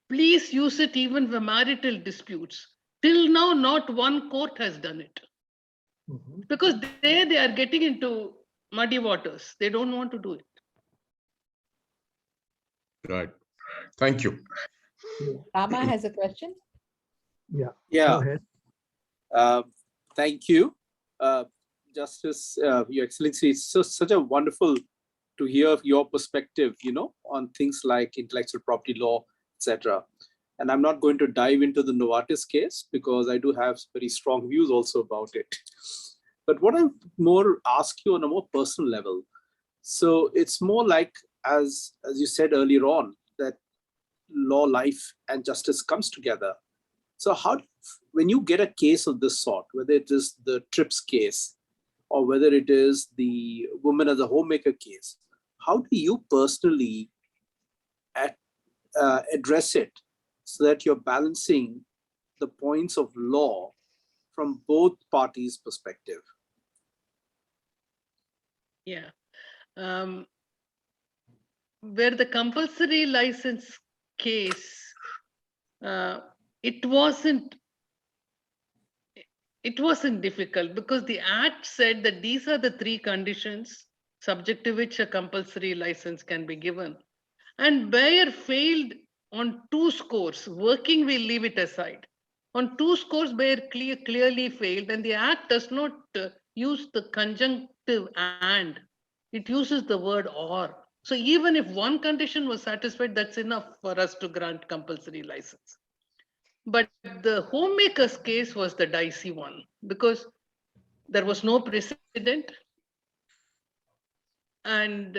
Please use it even for marital disputes. Till now, not one court has done it. Because they are getting into muddy waters. They don't want to do it. Right. Thank you. Rama has a question. Yeah. Yeah. Go ahead. Thank you, Justice, Your Excellency. It's such a wonderful to hear your perspective, on things like intellectual property law, etc. And I'm not going to dive into the Novartis case because I do have very strong views also about it. But what I more ask you on a more personal level, so it's more like, as you said earlier on, that law, life, and justice comes together. So when you get a case of this sort, whether it is the TRIPS case or whether it is the woman as a homemaker case, how do you personally address it so that you're balancing the points of law from both parties' perspective? Yeah. Where the compulsory license case, it wasn't difficult because the Act said that these are the 3 conditions subject to which a compulsory license can be given. And Bayer failed on 2 scores. Working, we'll leave it aside. On 2 scores, Bayer clearly failed, and the Act does not use the conjunctive and. It uses the word or. So even if one condition was satisfied, that's enough for us to grant compulsory license. But the homemaker's case was the dicey one because there was no precedent. And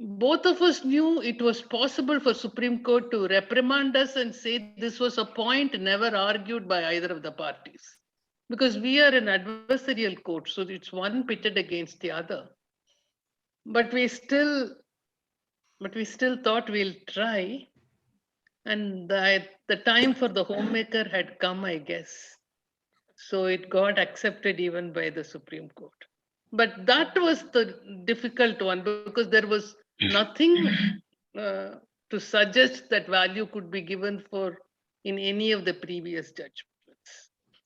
both of us knew it was possible for Supreme Court to reprimand us and say this was a point never argued by either of the parties. Because we are an adversarial court, so it's one pitted against the other. But we still thought we'll try. And the time for the homemaker had come, I guess. So it got accepted even by the Supreme Court. But that was the difficult one because there was nothing to suggest that value could be given for in any of the previous judgments.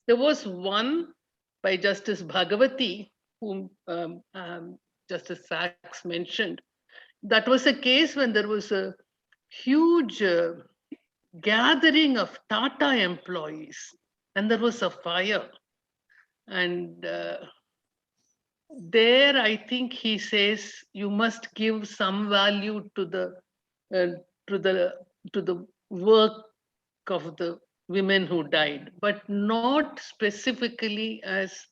There was one by Justice Bhagavati, whom Justice Sachs mentioned. That was a case when there was a huge gathering of Tata employees and there was a fire. And there, I think he says you must give some value to the work of the women who died, but not specifically as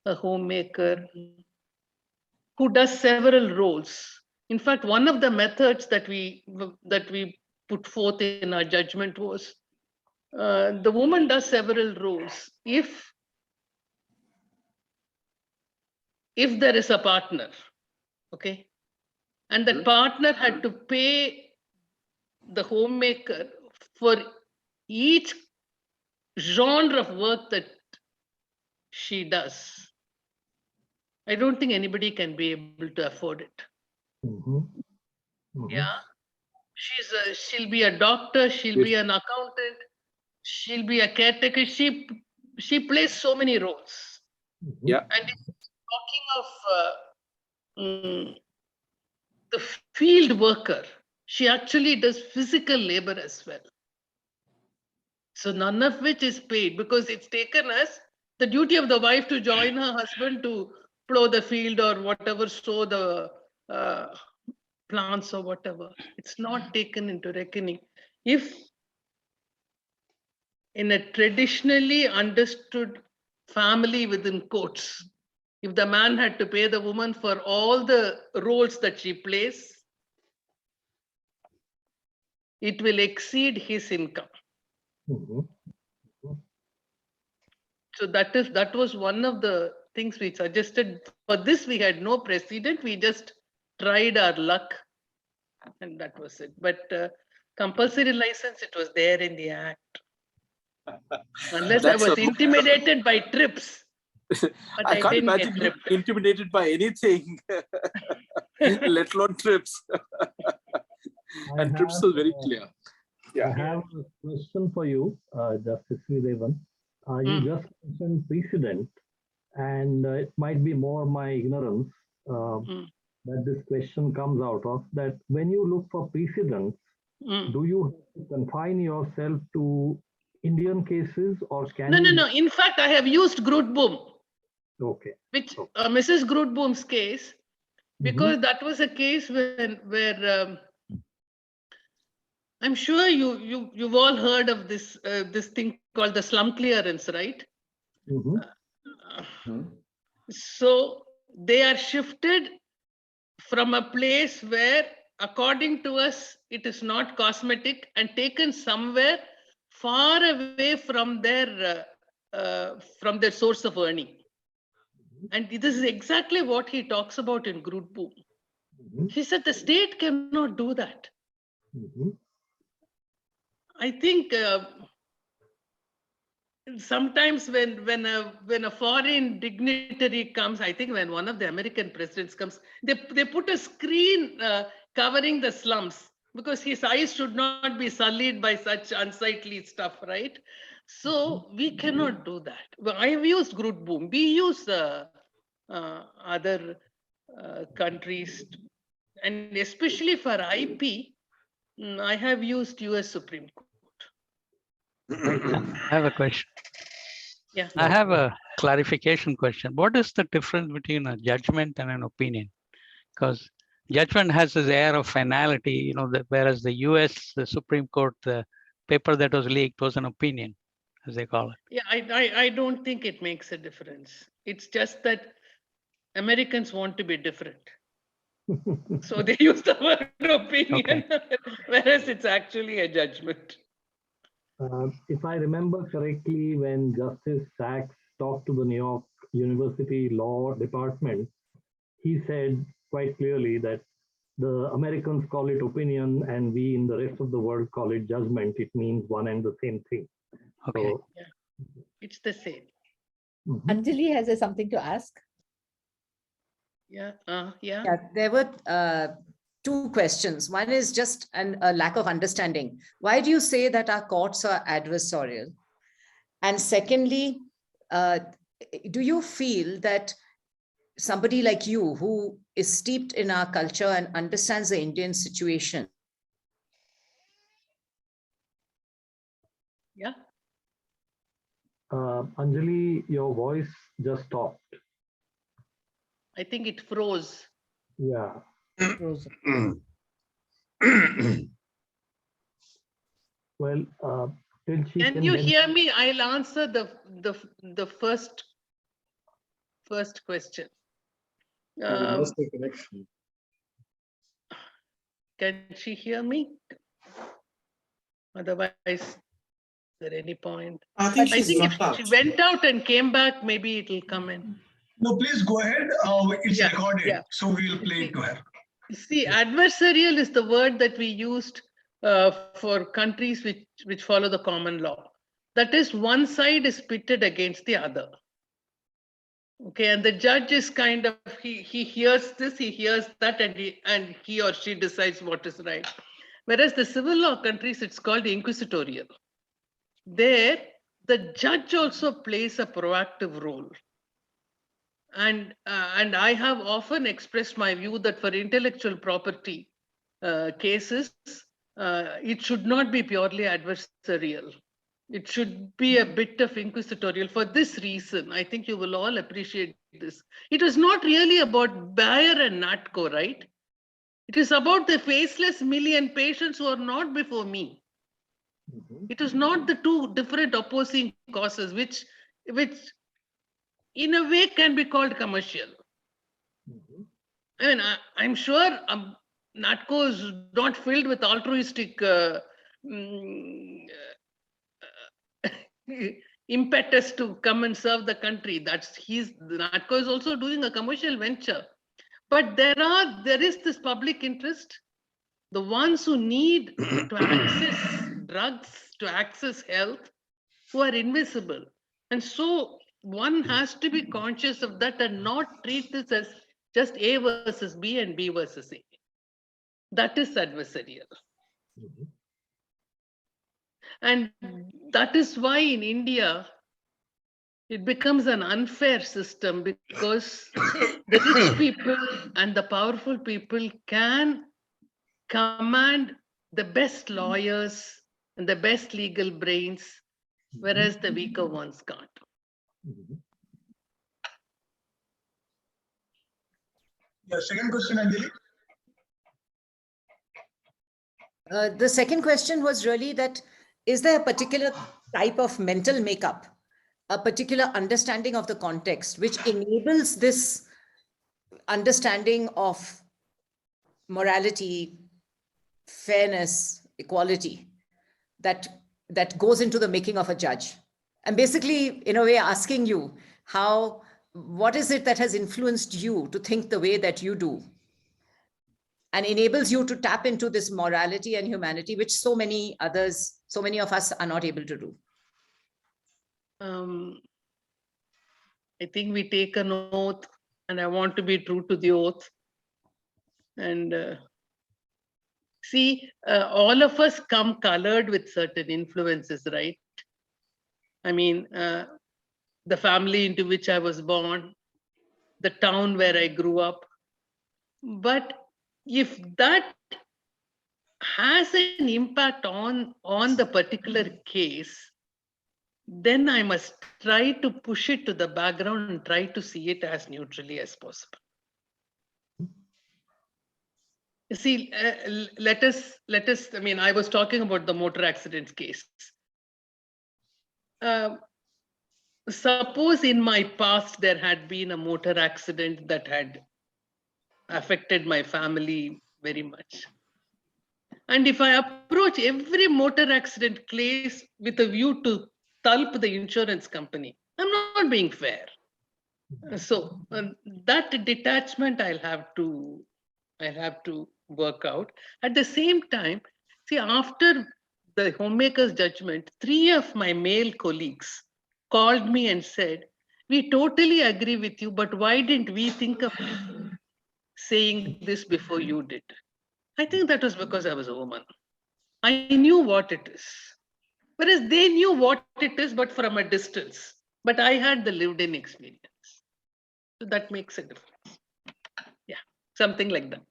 a homemaker who does several roles. In fact, one of the methods that we put forth in our judgment was the woman does several roles. If there is a partner, okay, and that partner had to pay the homemaker for each genre of work that she does, I don't think anybody can be able to afford it. Yeah, she'll be a doctor, she'll be an accountant, she'll be a caretaker. She plays so many roles. Yeah. And talking of the field worker, she actually does physical labor as well. So none of which is paid because it's taken as the duty of the wife to join her husband to plow the field or whatever, sow the plants or whatever. It's not taken into reckoning. If in a traditionally understood family within quotes, if the man had to pay the woman for all the roles that she plays, it will exceed his income. So that was one of the things we suggested. For this, we had no precedent. We just tried our luck, and that was it. But compulsory license, it was there in the act. Unless I was intimidated by trips. But I can't imagine you intimidated by anything, let alone trips. And trips are very clear. I have a question for you, Justice Sridevan. You just mentioned precedent, and it might be more my ignorance that this question comes out of, that when you look for precedents, do you have to confine yourself to Indian cases or can you... No. In fact, I have used Grootboom. Okay. Which Mrs. Grootboom's case, because that was a case where I'm sure you've all heard of this this thing called the slum clearance, right? So they are shifted from a place where, according to us, it is not cosmetic and taken somewhere far away from their source of earning. And this is exactly what he talks about in Grootboom. He said the state cannot do that. I think sometimes when a foreign dignitary comes, I think when one of the American presidents comes, they put a screen covering the slums because his eyes should not be sullied by such unsightly stuff, right? So we cannot do that. I have used Grootboom. We use other countries, and especially for IP, I have used US Supreme Court. I have a question. Yeah. I have a clarification question. What is the difference between a judgment and an opinion? Because judgment has this air of finality, whereas the US, the Supreme Court, the paper that was leaked was an opinion, as they call it. Yeah, I don't think it makes a difference. It's just that Americans want to be different. So they use the word opinion, whereas it's actually a judgment. If I remember correctly, when Justice Sachs talked to the New York University Law Department, he said quite clearly that the Americans call it opinion and we in the rest of the world call it judgment. It means one and the same thing. Okay. So, It's the same. Anjali has something to ask. Yeah. Yeah, there were two questions. One is just a lack of understanding. Why do you say that our courts are adversarial? And secondly, do you feel that somebody like you who is steeped in our culture and understands the Indian situation? Yeah. Anjali, your voice just stopped. I think it froze. Yeah. Well, till she Can you hear me? I'll answer the first question. We lost the connection. Can she hear me? Otherwise, is there any point? I think if she went out and came back, maybe it'll come in. No, please go ahead. It's recorded, so we will play it to her. See, adversarial is the word that we used for countries which follow the common law. That is, one side is pitted against the other. Okay, and the judge is kind of, he hears this, he hears that, and he or she decides what is right. Whereas the civil law countries, it's called inquisitorial. There, the judge also plays a proactive role. And I have often expressed my view that for intellectual property cases, it should not be purely adversarial. It should be a bit of inquisitorial. For this reason, I think you will all appreciate this. It was not really about Bayer and Natco, right? It is about the faceless million patients who are not before me. It is not the two different opposing causes, which in a way can be called commercial. I mean, I'm sure Natco is not filled with altruistic impetus to come and serve the country. Natco is also doing a commercial venture. But there is this public interest. The ones who need to access drugs, to access health, who are invisible. And so one has to be conscious of that and not treat this as just A versus B and B versus A. That is adversarial. And that is why in India, it becomes an unfair system because the rich people and the powerful people can command the best lawyers and the best legal brains, whereas the weaker ones can't. Yeah, second question, Anjali. The second question was really that, is there a particular type of mental makeup, a particular understanding of the context, which enables this understanding of morality, fairness, equality, that goes into the making of a judge? And basically, in a way, asking you what is it that has influenced you to think the way that you do and enables you to tap into this morality and humanity, which so many of us are not able to do? I think we take an oath, and I want to be true to the oath. And see, all of us come colored with certain influences, right? I mean, the family into which I was born, the town where I grew up. But if that has an impact on the particular case, then I must try to push it to the background and try to see it as neutrally as possible. You see, let us, I mean, I was talking about the motor accidents case. suppose in my past there had been a motor accident that had affected my family very much. And if I approach every motor accident case with a view to tulp the insurance company, I'm not being fair. So that detachment I'll have to work out. At the same time, see, after the homemaker's judgment, 3 of my male colleagues called me and said, "We totally agree with you, but why didn't we think of saying this before you did?" I think that was because I was a woman. I knew what it is. Whereas they knew what it is, but from a distance. But I had the lived in experience. So that makes a difference. Yeah, something like that.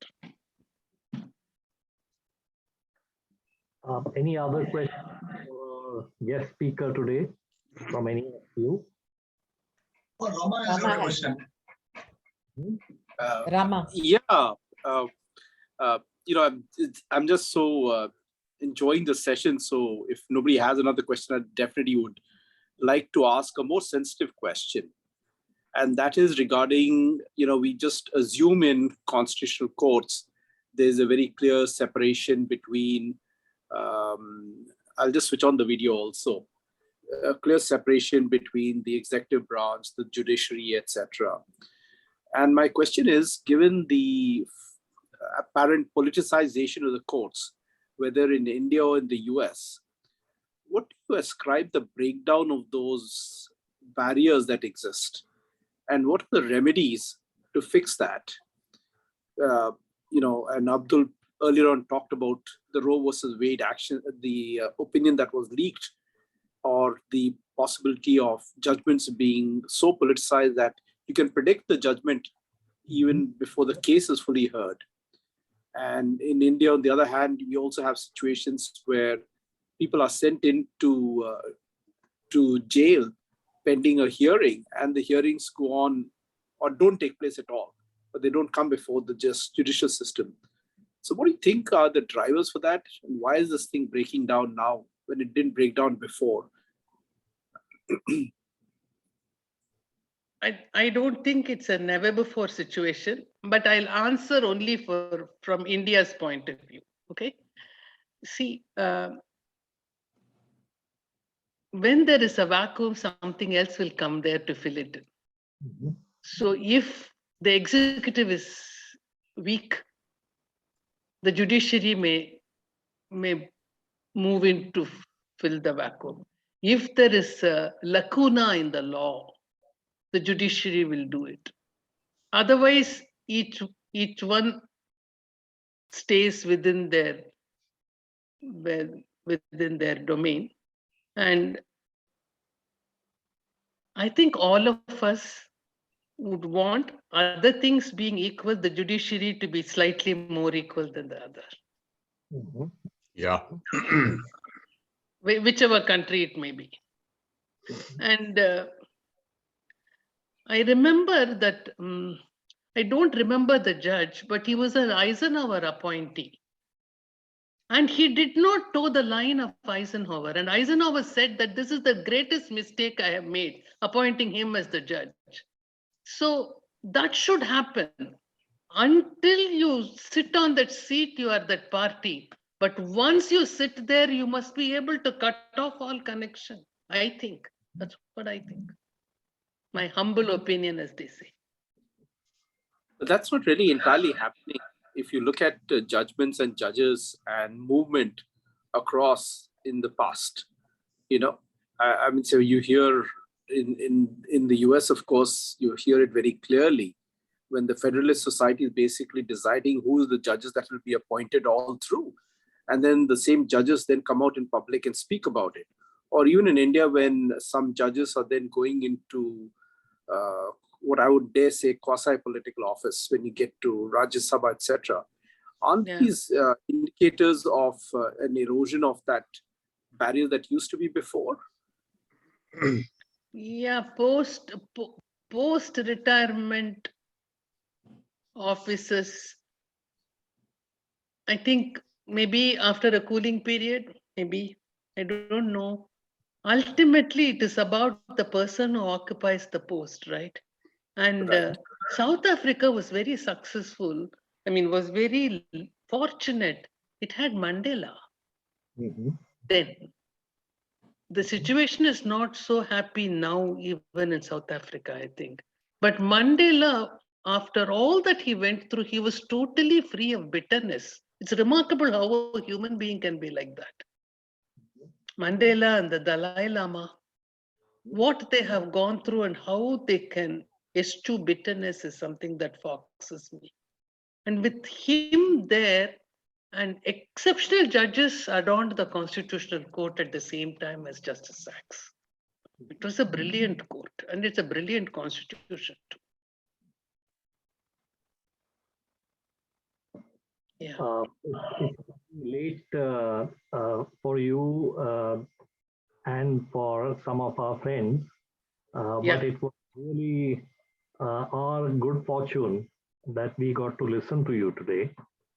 Any other questions for guest speaker today from any of you? Oh, Rama has got a question. Rama. Yeah, I'm just so enjoying the session. So if nobody has another question, I definitely would like to ask a more sensitive question. And that is regarding, we just assume in constitutional courts, there's a very clear separation between, I'll just switch on the video also, a clear separation between the executive branch, the judiciary, etc. And my question is, given the apparent politicization of the courts, whether in India or in the US, what do you ascribe the breakdown of those barriers that exist? And what are the remedies to fix that? And Abdul earlier on talked about the Roe versus Wade action, the opinion that was leaked, or the possibility of judgments being so politicized that you can predict the judgment even before the case is fully heard. And in India, on the other hand, we also have situations where people are sent into to jail pending a hearing, and the hearings go on or don't take place at all, but they don't come before the judicial system. So what do you think are the drivers for that? And why is this thing breaking down now when it didn't break down before? I don't think it's a never before situation, but I'll answer only from India's point of view. Okay. See, when there is a vacuum, something else will come there to fill it in. So if the executive is weak, the judiciary may move in to fill the vacuum. If there is a lacuna in the law, the judiciary will do it. Otherwise, each one stays within their domain. And I think all of us would want, other things being equal, the judiciary to be slightly more equal than the other. Yeah. Whichever country it may be. And I remember that, I don't remember the judge, but he was an Eisenhower appointee. And he did not toe the line of Eisenhower. And Eisenhower said that this is the greatest mistake I have made, appointing him as the judge. So that should happen. Until you sit on that seat, you are that party. But once you sit there, you must be able to cut off all connection. I think. That's what I think. My humble opinion, as they say. But that's not really entirely happening. If you look at judgments and judges and movement across in the past, I mean, so you hear in the US, of course, you hear it very clearly when the Federalist Society is basically deciding who are the judges that will be appointed all through. And then the same judges then come out in public and speak about it. Or even in India, when some judges are then going into what I would dare say quasi-political office, when you get to Rajya Sabha, etc. Aren't these indicators of an erosion of that barrier that used to be before? Yeah, post-retirement officers, I think maybe after a cooling period, maybe, I don't know. ultimately it is about the person who occupies the post, right? And South Africa was very successful. I mean, was very fortunate. It had Mandela. Then the situation is not so happy now, even in South Africa, I think. But Mandela, after all that he went through, he was totally free of bitterness. It's remarkable how a human being can be like that. Mandela and the Dalai Lama, what they have gone through and how they can eschew bitterness is something that focuses me. And with him there, and exceptional judges adorned the Constitutional Court at the same time as Justice Sachs. It was a brilliant court, and it's a brilliant constitution too. Yeah. It's late for you and for some of our friends, but it was really our good fortune that we got to listen to you today.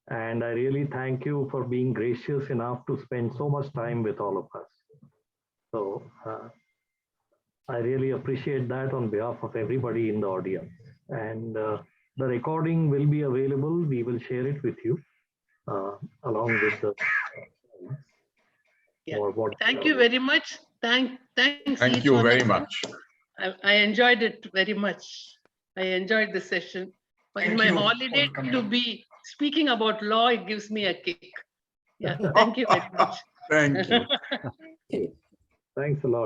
And I really thank you for being gracious enough to spend so much time with all of us. So I really appreciate that on behalf of everybody in the audience. And the recording will be available. We will share it with you along with the. Thank you very much. Thanks. Thank you very much. I enjoyed it very much. I enjoyed the session. In my holiday to be speaking about law, it gives me a kick. Yeah, thank you very much. Thank you. Thanks a lot.